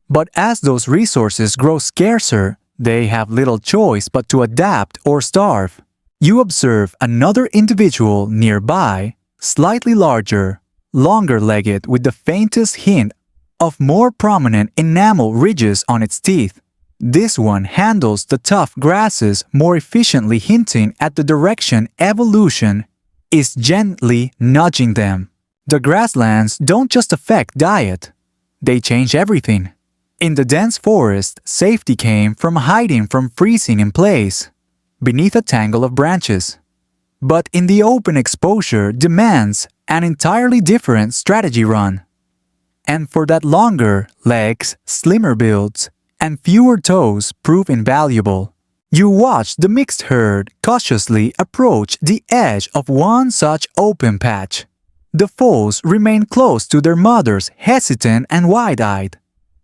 But as those resources grow scarcer, they have little choice but to adapt or starve. You observe another individual nearby, slightly larger, longer-legged with the faintest hint of more prominent enamel ridges on its teeth. This one handles the tough grasses more efficiently, hinting at the direction evolution is gently nudging them. The grasslands don't just affect diet, they change everything. In the dense forest, safety came from hiding from freezing in place, beneath a tangle of branches. But in the open, exposure demands an entirely different strategy run. And for that, longer legs, slimmer builds, and fewer toes prove invaluable. You watch the mixed herd cautiously approach the edge of one such open patch. The foals remain close to their mothers, hesitant and wide-eyed.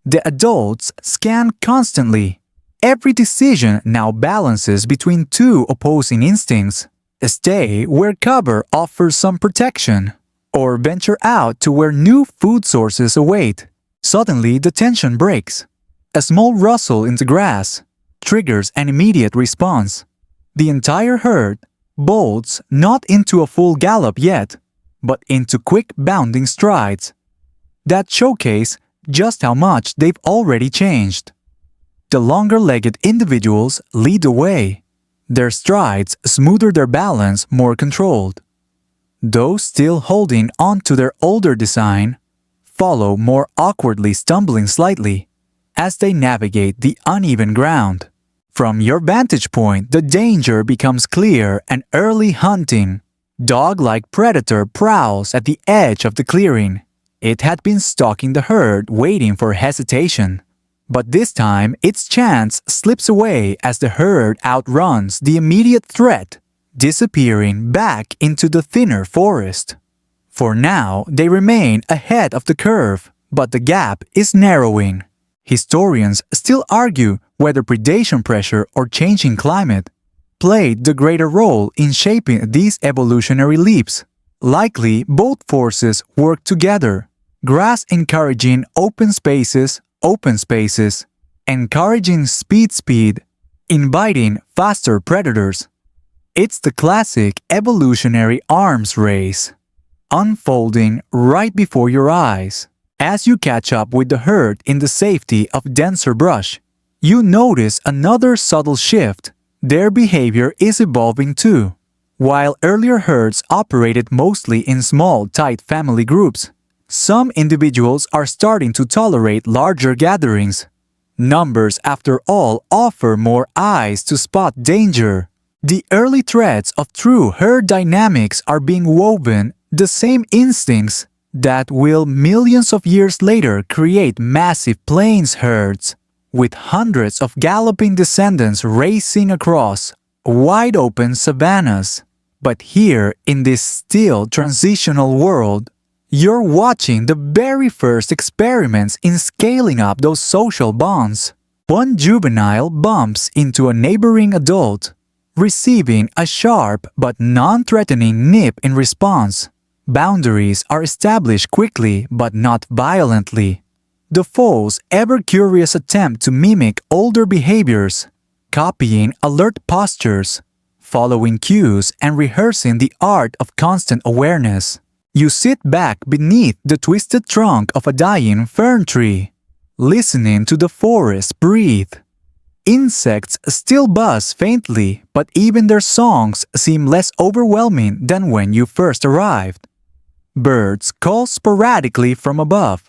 The adults scan constantly. Every decision now balances between two opposing instincts: stay where cover offers some protection, or venture out to where new food sources await. Suddenly, the tension breaks. A small rustle in the grass triggers an immediate response. The entire herd bolts not into a full gallop yet, but into quick bounding strides that showcase just how much they've already changed. The longer-legged individuals lead the way, their strides smoother, their balance more controlled. Those still holding on to their older design follow more awkwardly, stumbling slightly as they navigate the uneven ground. From your vantage point, the danger becomes clear, and early hunting Dog-like predator prowls at the edge of the clearing. It had been stalking the herd, waiting for hesitation. But this time, its chance slips away as the herd outruns the immediate threat, disappearing back into the thinner forest. For now, they remain ahead of the curve, but the gap is narrowing. Historians still argue whether predation pressure or changing climate played the greater role in shaping these evolutionary leaps. Likely, both forces work together. Grass encouraging open spaces, encouraging speed, inviting faster predators. It's the classic evolutionary arms race, unfolding right before your eyes. As you catch up with the herd in the safety of denser brush, you notice another subtle shift. Their behavior is evolving too. While earlier herds operated mostly in small, tight family groups, some individuals are starting to tolerate larger gatherings. Numbers, after all, offer more eyes to spot danger. The early threads of true herd dynamics are being woven, the same instincts that will millions of years later create massive plains herds, with hundreds of galloping descendants racing across wide-open savannas. But here, in this still transitional world, you're watching the very first experiments in scaling up those social bonds. One juvenile bumps into a neighboring adult, receiving a sharp but non-threatening nip in response. Boundaries are established quickly but not violently. The foe's ever-curious attempt to mimic older behaviors, copying alert postures, following cues and rehearsing the art of constant awareness. You sit back beneath the twisted trunk of a dying fern tree, listening to the forest breathe. Insects still buzz faintly, but even their songs seem less overwhelming than when you first arrived. Birds call sporadically from above,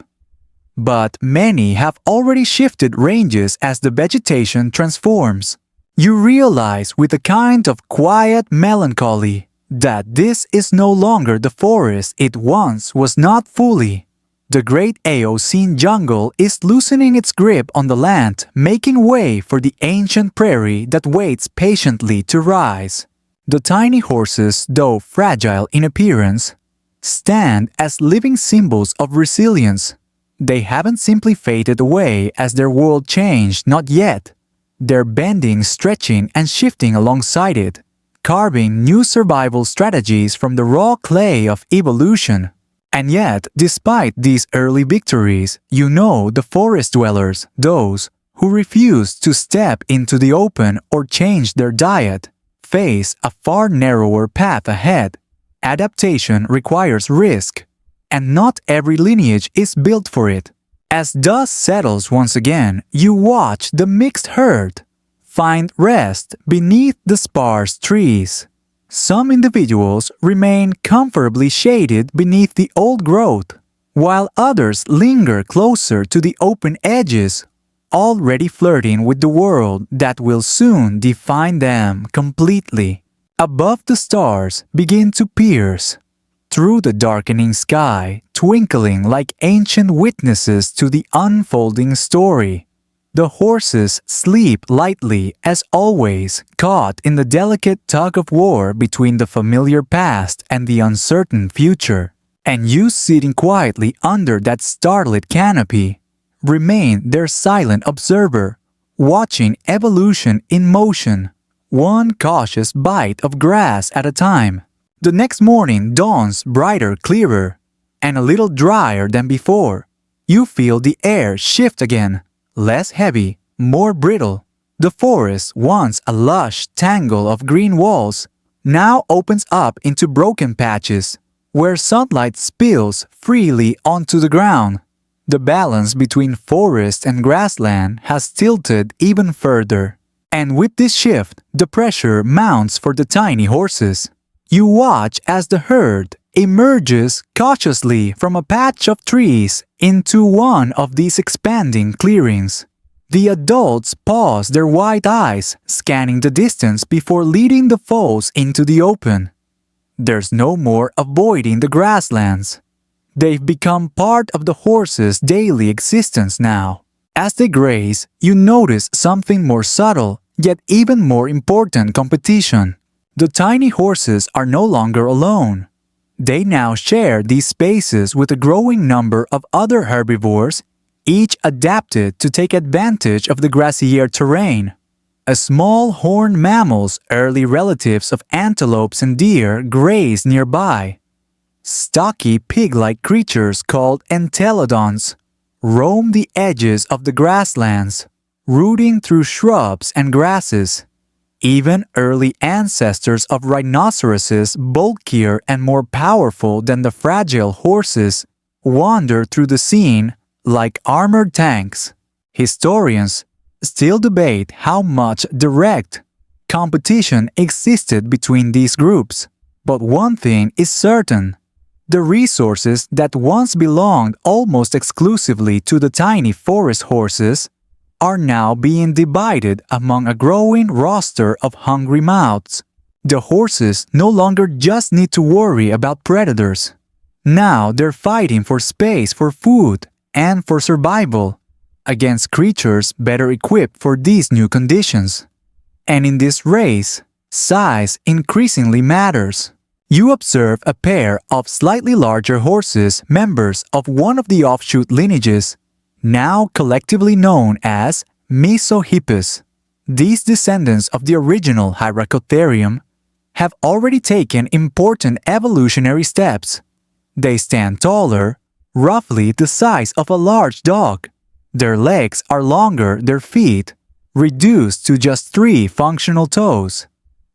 but many have already shifted ranges as the vegetation transforms. You realize with a kind of quiet melancholy that this is no longer the forest it once was not fully. The great Eocene jungle is loosening its grip on the land, making way for the ancient prairie that waits patiently to rise. The tiny horses, though fragile in appearance, stand as living symbols of resilience. They haven't simply faded away as their world changed, not yet. They're bending, stretching, and shifting alongside it, carving new survival strategies from the raw clay of evolution. And yet, despite these early victories, you know the forest dwellers, those who refuse to step into the open or change their diet, face a far narrower path ahead. Adaptation requires risk, and not every lineage is built for it. As dust settles once again, you watch the mixed herd find rest beneath the sparse trees. Some individuals remain comfortably shaded beneath the old growth, while others linger closer to the open edges, already flirting with the world that will soon define them completely. Above the stars begin to pierce through the darkening sky, twinkling like ancient witnesses to the unfolding story. The horses sleep lightly as always, caught in the delicate tug-of-war between the familiar past and the uncertain future. And you sitting quietly under that starlit canopy, remain their silent observer, watching evolution in motion, one cautious bite of grass at a time. The next morning dawns brighter, clearer, and a little drier than before. You feel the air shift again, less heavy, more brittle. The forest, once a lush tangle of green walls, now opens up into broken patches, where sunlight spills freely onto the ground. The balance between forest and grassland has tilted even further. And with this shift, the pressure mounts for the tiny horses. You watch as the herd emerges cautiously from a patch of trees into one of these expanding clearings. The adults pause their wide eyes, scanning the distance before leading the foals into the open. There's no more avoiding the grasslands. They've become part of the horse's daily existence now. As they graze, you notice something more subtle, yet even more important competition. The tiny horses are no longer alone. They now share these spaces with a growing number of other herbivores, each adapted to take advantage of the grassier terrain. Small horned mammals, early relatives of antelopes and deer, graze nearby. Stocky pig-like creatures called entelodons roam the edges of the grasslands, rooting through shrubs and grasses. Even early ancestors of rhinoceroses, bulkier and more powerful than the fragile horses, wander through the scene like armored tanks. Historians still debate how much direct competition existed between these groups, but one thing is certain. The resources that once belonged almost exclusively to the tiny forest horses are now being divided among a growing roster of hungry mouths. The horses no longer just need to worry about predators. Now they're fighting for space for food and for survival against creatures better equipped for these new conditions. And in this race, size increasingly matters. You observe a pair of slightly larger horses, members of one of the offshoot lineages, now collectively known as Mesohippus. These descendants of the original Hyracotherium have already taken important evolutionary steps. They stand taller, roughly the size of a large dog. Their legs are longer, their feet reduced to just 3 functional toes,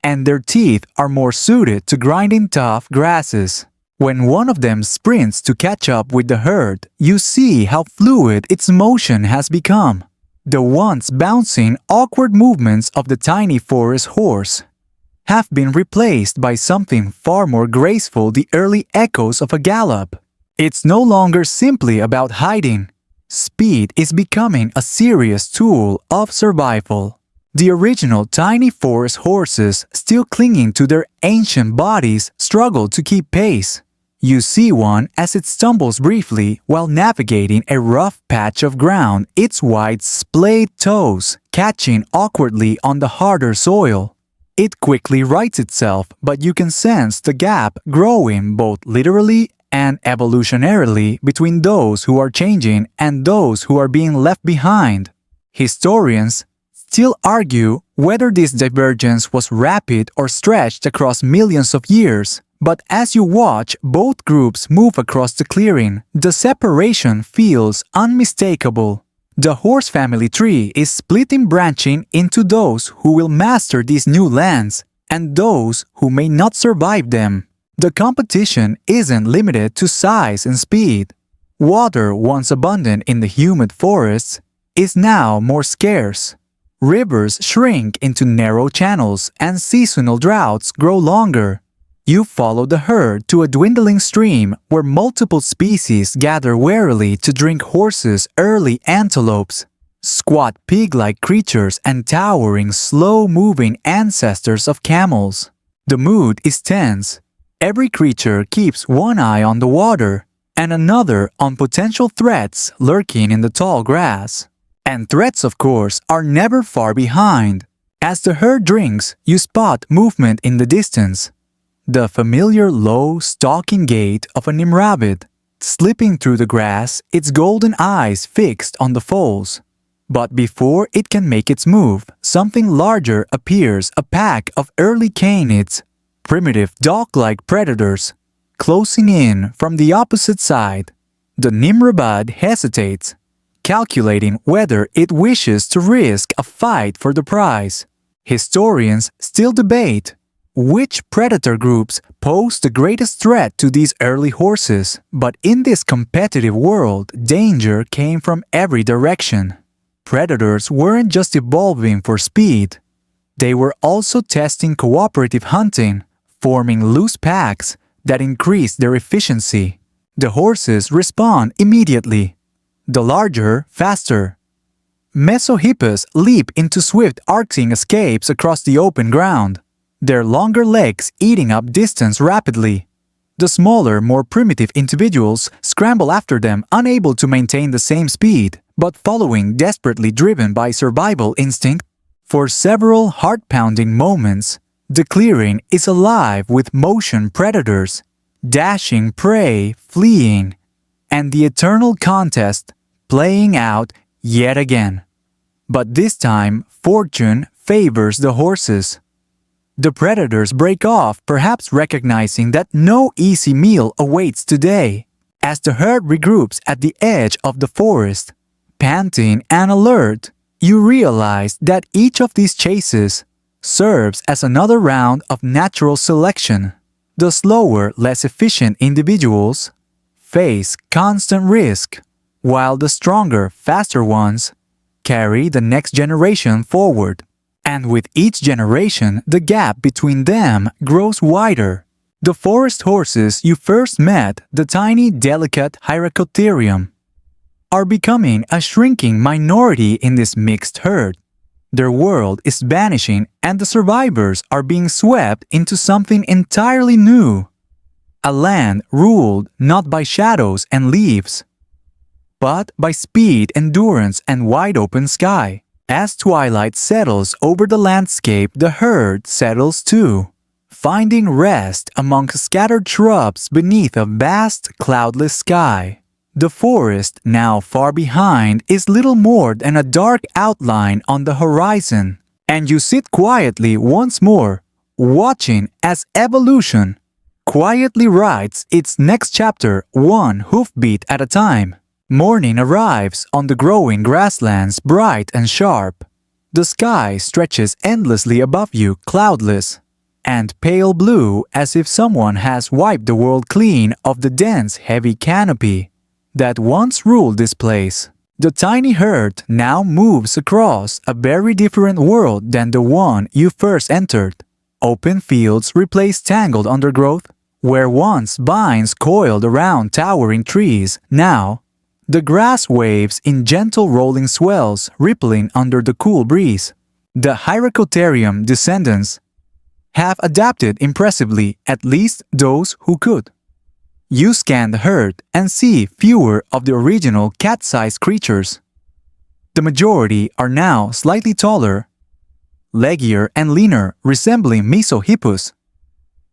and their teeth are more suited to grinding tough grasses. When one of them sprints to catch up with the herd, you see how fluid its motion has become. The once bouncing, awkward movements of the tiny forest horse have been replaced by something far more graceful, the early echoes of a gallop. It's no longer simply about hiding. Speed is becoming a serious tool of survival. The original tiny forest horses, still clinging to their ancient bodies, struggle to keep pace. You see one as it stumbles briefly while navigating a rough patch of ground, its wide splayed toes catching awkwardly on the harder soil. It quickly rights itself, but you can sense the gap growing both literally and evolutionarily between those who are changing and those who are being left behind. Historians still argue whether this divergence was rapid or stretched across millions of years. But as you watch both groups move across the clearing, the separation feels unmistakable. The horse family tree is splitting, branching into those who will master these new lands and those who may not survive them. The competition isn't limited to size and speed. Water, once abundant in the humid forests, is now more scarce. Rivers shrink into narrow channels and seasonal droughts grow longer. You follow the herd to a dwindling stream where multiple species gather warily to drink horses, early antelopes, squat pig-like creatures, and towering, slow-moving ancestors of camels. The mood is tense. Every creature keeps one eye on the water and another on potential threats lurking in the tall grass. And threats, of course, are never far behind. As the herd drinks, you spot movement in the distance. The familiar low, stalking gait of a nimrabbit, slipping through the grass, its golden eyes fixed on the foals. But before it can make its move, something larger appears, a pack of early canids, primitive dog-like predators, closing in from the opposite side. The nimrabbit hesitates, calculating whether it wishes to risk a fight for the prize. Historians still debate which predator groups pose the greatest threat to these early horses, but in this competitive world, danger came from every direction. Predators weren't just evolving for speed. They were also testing cooperative hunting, forming loose packs that increased their efficiency. The horses respond immediately. The larger, faster. Mesohippus leap into swift arcing escapes across the open ground. their longer legs eating up distance rapidly. The smaller, more primitive individuals scramble after them, unable to maintain the same speed, but following, desperately driven by survival instinct. For several heart-pounding moments, the clearing is alive with motion predators, dashing prey, fleeing, and the eternal contest playing out yet again. But this time, fortune favors the horses. The predators break off, perhaps recognizing that no easy meal awaits today. As the herd regroups at the edge of the forest, panting and alert, you realize that each of these chases serves as another round of natural selection. The slower, less efficient individuals face constant risk, while the stronger, faster ones carry the next generation forward. And with each generation, the gap between them grows wider. The forest horses you first met, the tiny, delicate Hyracotherium, are becoming a shrinking minority in this mixed herd. Their world is vanishing and the survivors are being swept into something entirely new. A land ruled not by shadows and leaves, but by speed, endurance, and wide-open sky. As twilight settles over the landscape, the herd settles too, finding rest among scattered shrubs beneath a vast, cloudless sky. The forest, now far behind, is little more than a dark outline on the horizon, and you sit quietly once more, watching as evolution quietly writes its next chapter, one hoofbeat at a time. Morning arrives on the growing grasslands, bright and sharp. The sky stretches endlessly above you, cloudless and pale blue, as if someone has wiped the world clean of the dense, heavy canopy that once ruled this place. The tiny herd now moves across a very different world than the one you first entered. Open fields replace tangled undergrowth. Where once vines coiled around towering trees, now the grass waves in gentle rolling swells, rippling under the cool breeze. The Hyracotherium descendants have adapted impressively, at least those who could. You scan the herd and see fewer of the original cat-sized creatures. The majority are now slightly taller, leggier and leaner, resembling Mesohippus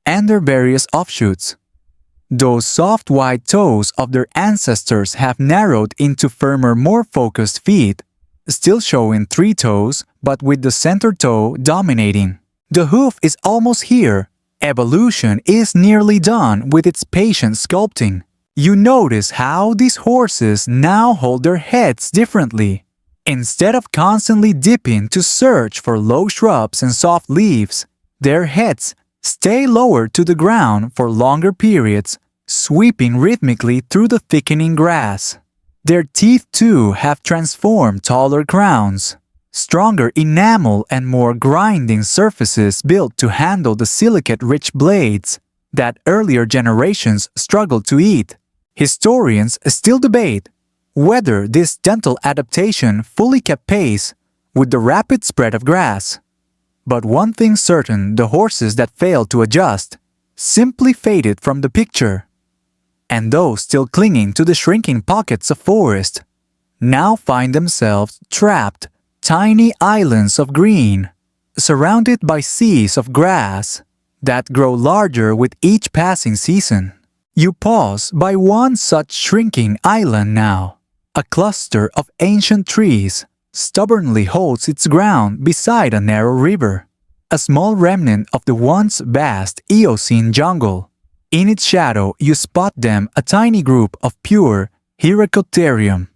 and their various offshoots. Those soft white toes of their ancestors have narrowed into firmer, more focused feet, still showing 3 toes but with the center toe dominating. The hoof is almost here. Evolution is nearly done with its patient sculpting. You notice how these horses now hold their heads differently. Instead of constantly dipping to search for low shrubs and soft leaves, their heads stay lower to the ground for longer periods, sweeping rhythmically through the thickening grass. Their teeth too have transformed taller crowns, stronger enamel and more grinding surfaces built to handle the silicate-rich blades that earlier generations struggled to eat. Historians still debate whether this dental adaptation fully kept pace with the rapid spread of grass. But one thing certain, the horses that failed to adjust simply faded from the picture. And those still clinging to the shrinking pockets of forest now find themselves trapped, tiny islands of green, surrounded by seas of grass that grow larger with each passing season. You pause by one such shrinking island now. A cluster of ancient trees stubbornly holds its ground beside a narrow river, a small remnant of the once vast Eocene jungle. In its shadow, you spot them, a tiny group of pure Hyracotherium.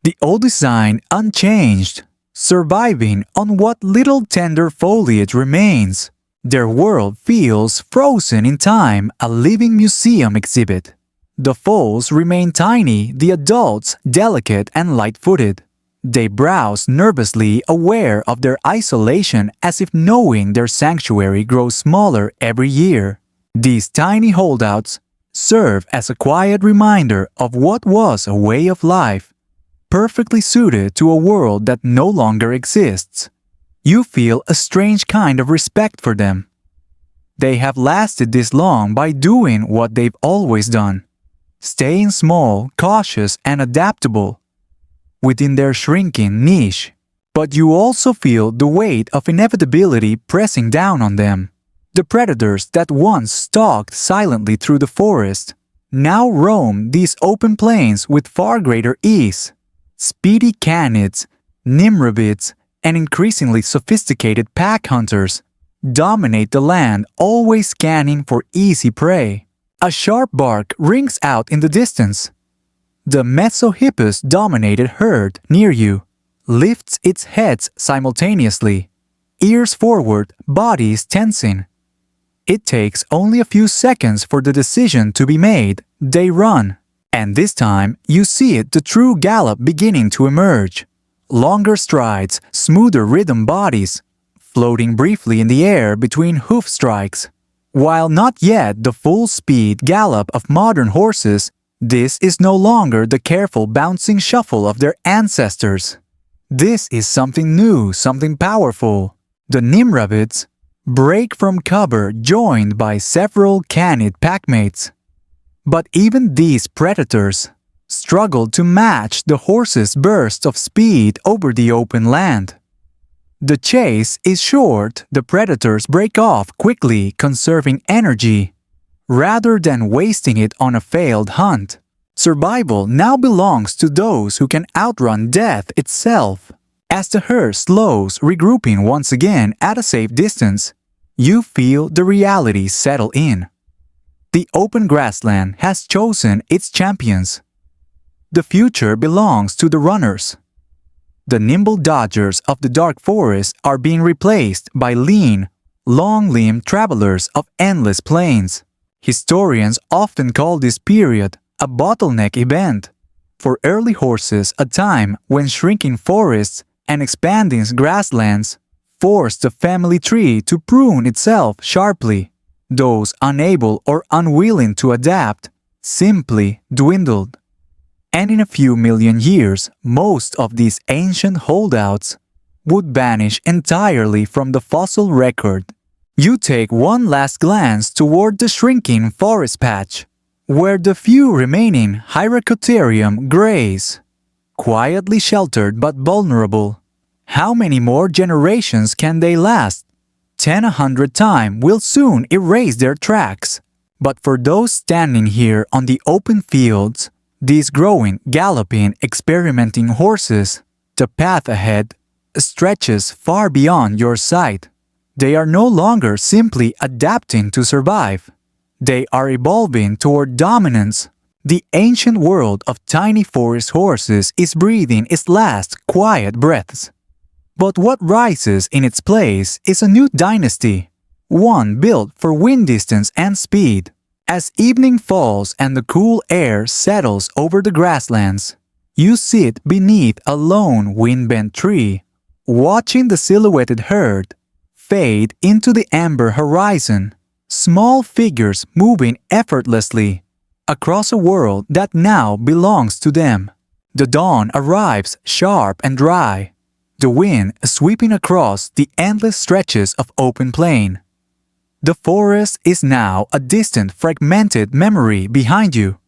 The old design unchanged, surviving on what little tender foliage remains. Their world feels frozen in time, a living museum exhibit. The foals remain tiny, the adults delicate and light-footed. They browse nervously, aware of their isolation, as if knowing their sanctuary grows smaller every year. These tiny holdouts serve as a quiet reminder of what was a way of life, perfectly suited to a world that no longer exists. You feel a strange kind of respect for them, They have lasted this long by doing what they've always done, staying small, cautious, and adaptable within their shrinking niche. But you also feel the weight of inevitability pressing down on them. The predators that once stalked silently through the forest now roam these open plains with far greater ease. Speedy canids, nimrabids, and increasingly sophisticated pack hunters dominate the land, always scanning for easy prey. A sharp bark rings out in the distance. The Mesohippus-dominated herd near you lifts its heads simultaneously, ears forward, bodies tensing. It takes only a few seconds for the decision to be made. They run. And this time, you see the true gallop beginning to emerge. Longer strides, smoother rhythm bodies, floating briefly in the air between hoof strikes. While not yet the full-speed gallop of modern horses, this is no longer the careful bouncing shuffle of their ancestors. This is something new, something powerful. The nimrabids break from cover joined by several canid packmates. But even these predators struggle to match the horse's burst of speed over the open land. The chase is short, the predators break off quickly, conserving energy, rather than wasting it on a failed hunt. Survival now belongs to those who can outrun death itself. As the herd slows, regrouping once again at a safe distance, you feel the reality settle in. The open grassland has chosen its champions. The future belongs to the runners. The nimble dodgers of the dark forest are being replaced by lean, long-limbed travelers of endless plains. Historians often call this period a bottleneck event. For early horses, a time when shrinking forests and expanding grasslands forced the family tree to prune itself sharply. Those unable or unwilling to adapt simply dwindled. And in a few million years, most of these ancient holdouts would vanish entirely from the fossil record. You take one last glance toward the shrinking forest patch, where the few remaining Hyracotherium graze, quietly sheltered but vulnerable. How many more generations can they last? 100 time will soon erase their tracks. But for those standing here on the open fields, these growing, galloping, experimenting horses, the path ahead stretches far beyond your sight. They are no longer simply adapting to survive. They are evolving toward dominance. The ancient world of tiny forest horses is breathing its last quiet breaths. But what rises in its place is a new dynasty, one built for wind distance and speed. As evening falls and the cool air settles over the grasslands, you sit beneath a lone wind-bent tree, watching the silhouetted herd fade into the amber horizon, small figures moving effortlessly across a world that now belongs to them. The dawn arrives sharp and dry, the wind sweeping across the endless stretches of open plain. The forest is now a distant, fragmented memory behind you.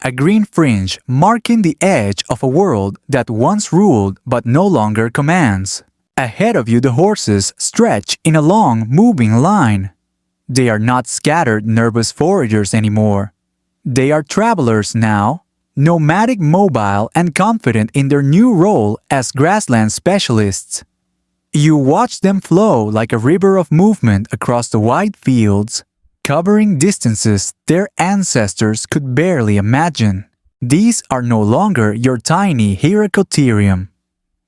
A green fringe marking the edge of a world that once ruled but no longer commands. Ahead of you the horses stretch in a long, moving line. They are not scattered, nervous foragers anymore. They are travelers now, nomadic, mobile, and confident in their new role as grassland specialists. You watch them flow like a river of movement across the wide fields, covering distances their ancestors could barely imagine. These are no longer your tiny Hyracotherium.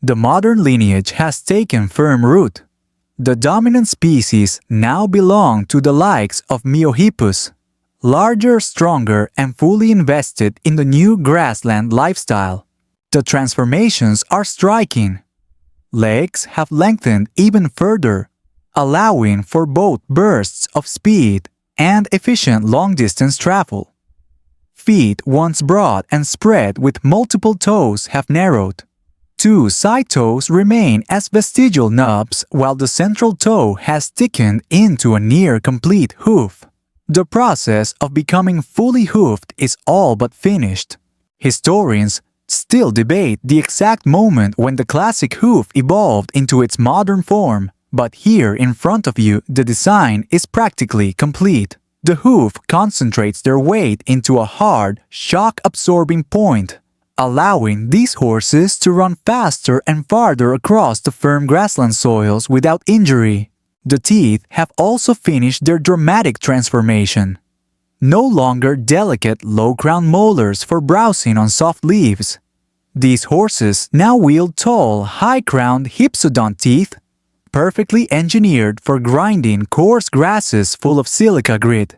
The modern lineage has taken firm root. The dominant species now belong to the likes of Meohippus, larger, stronger, and fully invested in the new grassland lifestyle. The transformations are striking. Legs have lengthened even further, allowing for both bursts of speed and efficient long-distance travel. Feet once broad and spread with multiple toes have narrowed. two side toes remain as vestigial nubs while the central toe has thickened into a near-complete hoof. The process of becoming fully hoofed is all but finished. Historians still debate the exact moment when the classic hoof evolved into its modern form, but here in front of you the design is practically complete. The hoof concentrates their weight into a hard, shock-absorbing point, allowing these horses to run faster and farther across the firm grassland soils without injury. The teeth have also finished their dramatic transformation. No longer delicate low-crowned molars for browsing on soft leaves. These horses now wield tall, high-crowned hypsodont teeth, perfectly engineered for grinding coarse grasses full of silica grit.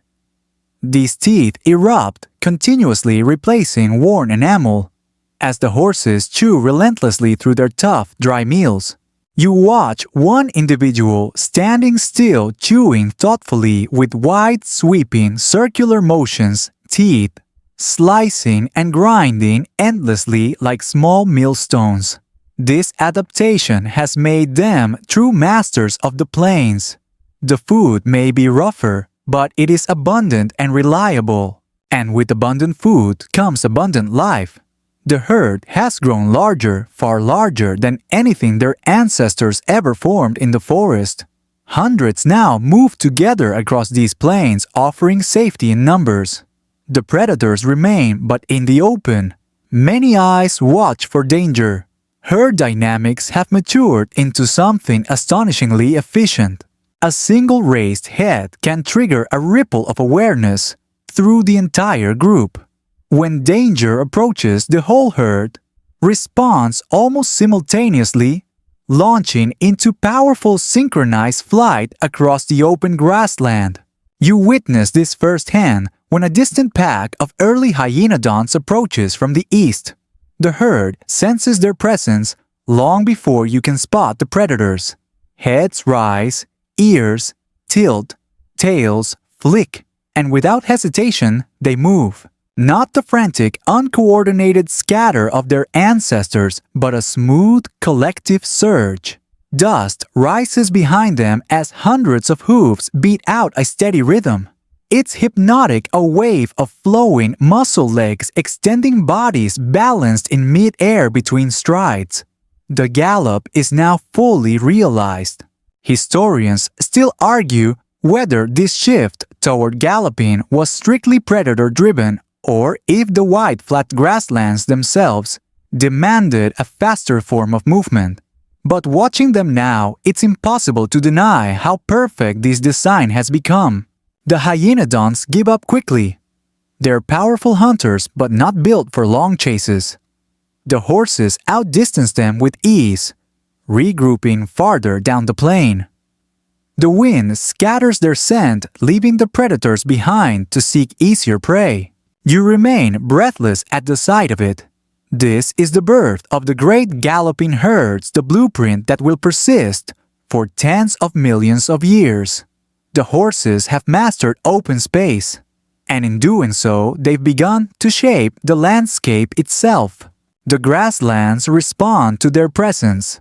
These teeth erupt, continuously replacing worn enamel, as the horses chew relentlessly through their tough, dry meals. You watch one individual standing still chewing thoughtfully with wide, sweeping, circular motions, teeth, slicing and grinding endlessly like small millstones. This adaptation has made them true masters of the plains. The food may be rougher, but it is abundant and reliable. And with abundant food comes abundant life. The herd has grown larger, far larger than anything their ancestors ever formed in the forest. Hundreds now move together across these plains, offering safety in numbers. The predators remain, but in the open. Many eyes watch for danger. Herd dynamics have matured into something astonishingly efficient. A single raised head can trigger a ripple of awareness through the entire group. When danger approaches, the whole herd responds almost simultaneously, launching into powerful synchronized flight across the open grassland. You witness this firsthand when a distant pack of early hyenodonts approaches from the east. The herd senses their presence long before you can spot the predators. Heads rise, ears tilt, tails flick, and without hesitation, they move. Not the frantic, uncoordinated scatter of their ancestors, but a smooth, collective surge. Dust rises behind them as hundreds of hooves beat out a steady rhythm. It's hypnotic, a wave of flowing muscle legs extending bodies balanced in mid-air between strides. The gallop is now fully realized. Historians still argue whether this shift toward galloping was strictly predator-driven or if the wide flat grasslands themselves demanded a faster form of movement. But watching them now, it's impossible to deny how perfect this design has become. The hyenodonts give up quickly. They're powerful hunters but not built for long chases. The horses outdistance them with ease, regrouping farther down the plain. The wind scatters their scent, leaving the predators behind to seek easier prey. You remain breathless at the sight of it. This is the birth of the great galloping herds, the blueprint that will persist for tens of millions of years. The horses have mastered open space, and in doing so, they've begun to shape the landscape itself. The grasslands respond to their presence.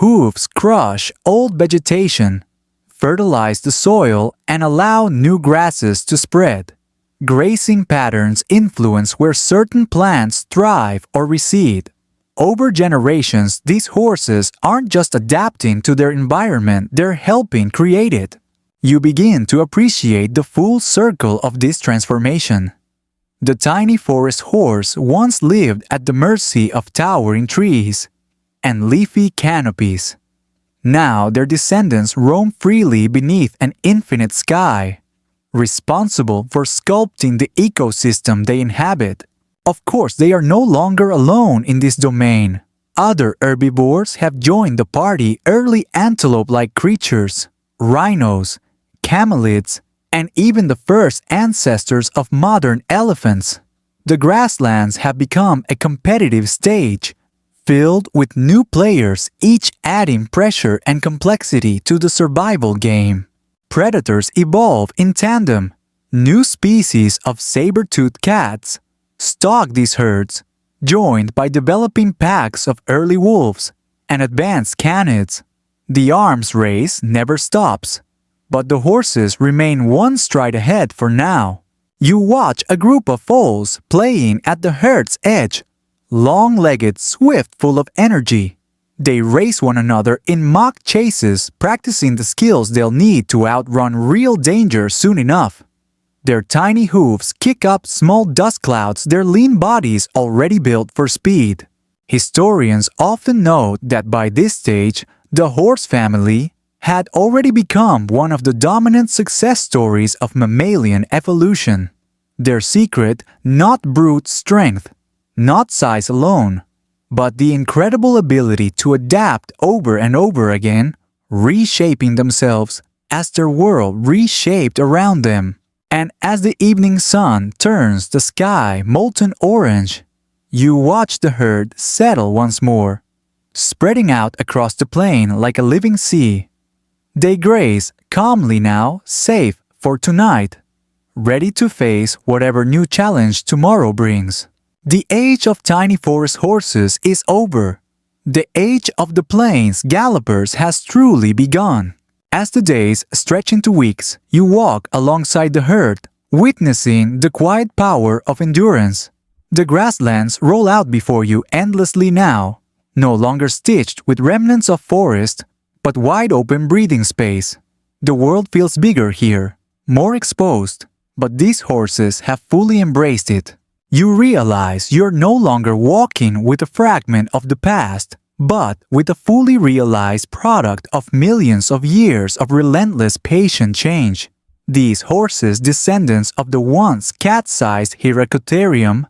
Hooves crush old vegetation, fertilize the soil, and allow new grasses to spread. Grazing patterns influence where certain plants thrive or recede. Over generations, these horses aren't just adapting to their environment, they're helping create it. You begin to appreciate the full circle of this transformation. The tiny forest horse once lived at the mercy of towering trees and leafy canopies. Now their descendants roam freely beneath an infinite sky, responsible for sculpting the ecosystem they inhabit. Of course, they are no longer alone in this domain. Other herbivores have joined the party, early antelope-like creatures, rhinos, camelids, and even the first ancestors of modern elephants. The grasslands have become a competitive stage, filled with new players, each adding pressure and complexity to the survival game. Predators evolve in tandem. New species of saber-toothed cats stalk these herds, joined by developing packs of early wolves and advanced canids. The arms race never stops, but the horses remain one stride ahead for now. You watch a group of foals playing at the herd's edge, long-legged, swift, full of energy. They race one another in mock chases, practicing the skills they'll need to outrun real danger soon enough. Their tiny hooves kick up small dust clouds, their lean bodies already built for speed. Historians often note that by this stage, the horse family had already become one of the dominant success stories of mammalian evolution. Their secret, not brute strength, not size alone, but the incredible ability to adapt over and over again, reshaping themselves as their world reshaped around them. And as the evening sun turns the sky molten orange, you watch the herd settle once more, spreading out across the plain like a living sea. They graze calmly now, safe for tonight, ready to face whatever new challenge tomorrow brings. The age of tiny forest horses is over. The age of the plains gallopers has truly begun. As the days stretch into weeks, you walk alongside the herd, witnessing the quiet power of endurance. The grasslands roll out before you endlessly now, no longer stitched with remnants of forest, but wide open breathing space. The world feels bigger here, more exposed, but these horses have fully embraced it. You realize you're no longer walking with a fragment of the past, but with a fully realized product of millions of years of relentless patient change. These horses, descendants of the once cat-sized Hyracotherium,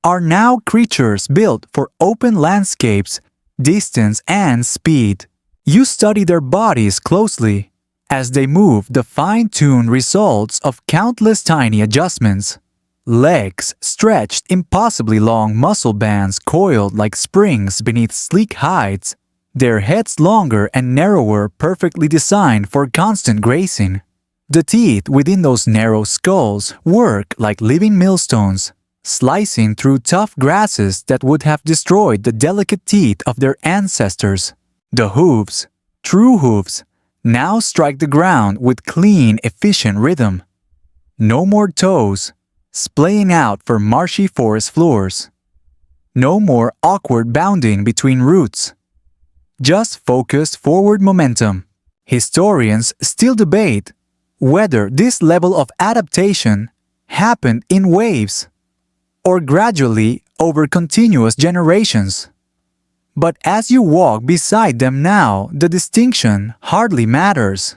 are now creatures built for open landscapes, distance, and speed. You study their bodies closely as they move, the fine-tuned results of countless tiny adjustments. Legs stretched impossibly long, muscle bands coiled like springs beneath sleek hides, their heads longer and narrower, perfectly designed for constant grazing. The teeth within those narrow skulls work like living millstones, slicing through tough grasses that would have destroyed the delicate teeth of their ancestors. The hooves, true hooves, now strike the ground with clean, efficient rhythm. No more toes, splaying out for marshy forest floors. No more awkward bounding between roots. Just focused forward momentum. Historians still debate whether this level of adaptation happened in waves or gradually over continuous generations. But as you walk beside them now, the distinction hardly matters.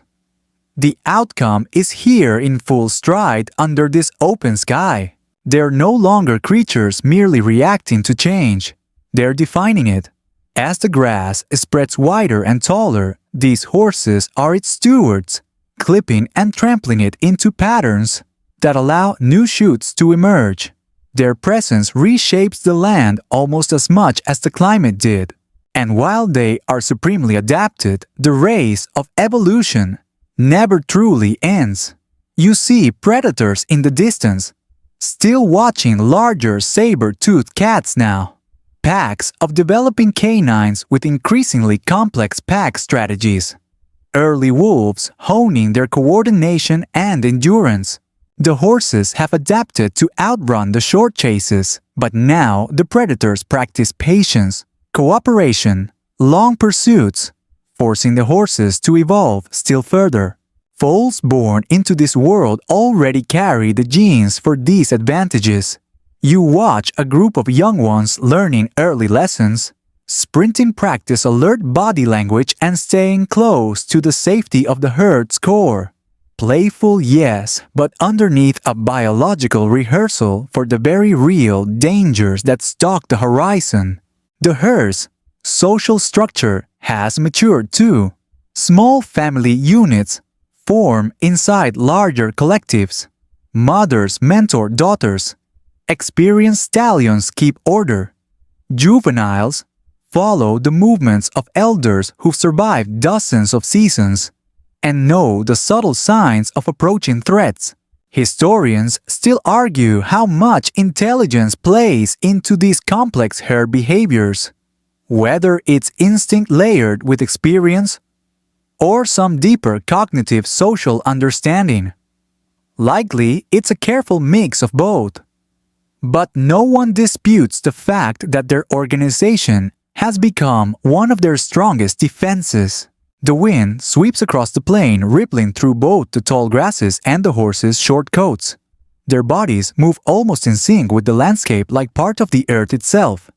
The outcome is here in full stride under this open sky. They're no longer creatures merely reacting to change. They're defining it. As the grass spreads wider and taller, these horses are its stewards, clipping and trampling it into patterns that allow new shoots to emerge. Their presence reshapes the land almost as much as the climate did. And while they are supremely adapted, the race of evolution never truly ends. You see predators in the distance, still watching larger saber-toothed cats now. Packs of developing canines with increasingly complex pack strategies. Early wolves honing their coordination and endurance. The horses have adapted to outrun the short chases, but now the predators practice patience, cooperation, long pursuits, forcing the horses to evolve still further. Foals born into this world already carry the genes for these advantages. You watch a group of young ones learning early lessons, sprinting practice alert body language and staying close to the safety of the herd's core. Playful, yes, but underneath a biological rehearsal for the very real dangers that stalk the horizon. The herd's social structure has matured too. Small family units form inside larger collectives. Mothers mentor daughters. Experienced stallions keep order. Juveniles follow the movements of elders who've survived dozens of seasons and know the subtle signs of approaching threats. Historians still argue how much intelligence plays into these complex herd behaviors, whether it's instinct layered with experience or some deeper cognitive social understanding. Likely, it's a careful mix of both. But no one disputes the fact that their organization has become one of their strongest defenses. The wind sweeps across the plain, rippling through both the tall grasses and the horses' short coats. Their bodies move almost in sync with the landscape like part of the earth itself.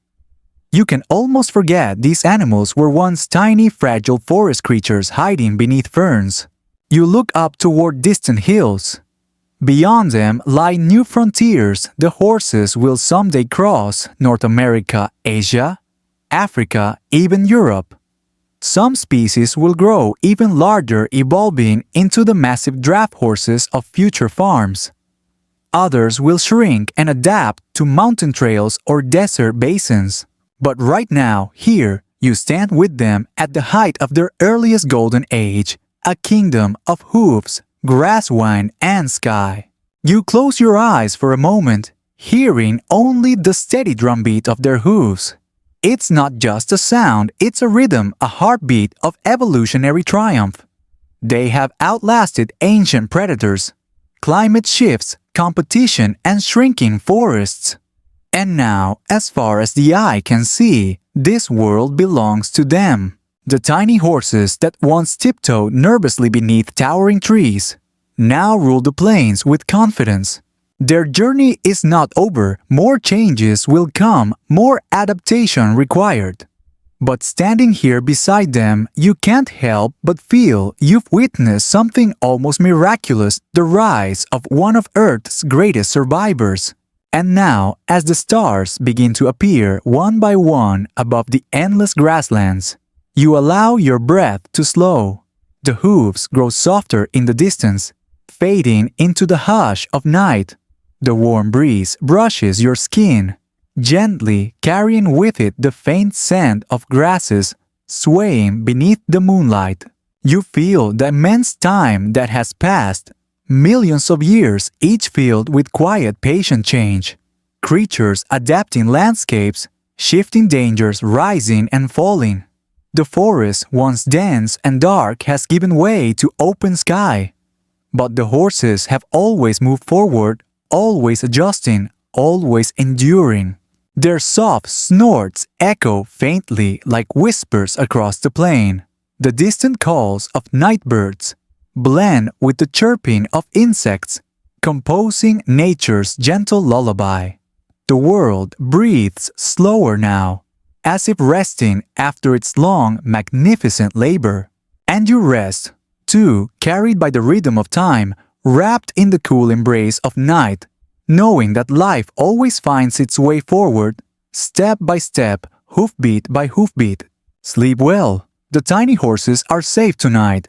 You can almost forget these animals were once tiny, fragile forest creatures hiding beneath ferns. You look up toward distant hills. Beyond them lie new frontiers the horses will someday cross: North America, Asia, Africa, even Europe. Some species will grow even larger, evolving into the massive draft horses of future farms. Others will shrink and adapt to mountain trails or desert basins. But right now, here, you stand with them at the height of their earliest golden age, a kingdom of hooves, grass wine, and sky. You close your eyes for a moment, hearing only the steady drumbeat of their hooves. It's not just a sound, it's a rhythm, a heartbeat of evolutionary triumph. They have outlasted ancient predators, climate shifts, competition, and shrinking forests. And now, as far as the eye can see, this world belongs to them. The tiny horses that once tiptoed nervously beneath towering trees now rule the plains with confidence. Their journey is not over. More changes will come, more adaptation required. But standing here beside them, you can't help but feel you've witnessed something almost miraculous, the rise of one of Earth's greatest survivors. And now, as the stars begin to appear one by one above the endless grasslands, you allow your breath to slow. The hooves grow softer in the distance, fading into the hush of night. The warm breeze brushes your skin, gently carrying with it the faint scent of grasses swaying beneath the moonlight. You feel the immense time that has passed, millions of years each filled with quiet, patient change. Creatures adapting landscapes, shifting dangers rising and falling. The forest, once dense and dark, has given way to open sky. But the horses have always moved forward, always adjusting, always enduring. Their soft snorts echo faintly like whispers across the plain. The distant calls of night birds blend with the chirping of insects, composing nature's gentle lullaby. The world breathes slower now, as if resting after its long, magnificent labor. And you rest, too, carried by the rhythm of time, wrapped in the cool embrace of night, knowing that life always finds its way forward, step by step, hoofbeat by hoofbeat. Sleep well. The tiny horses are safe tonight.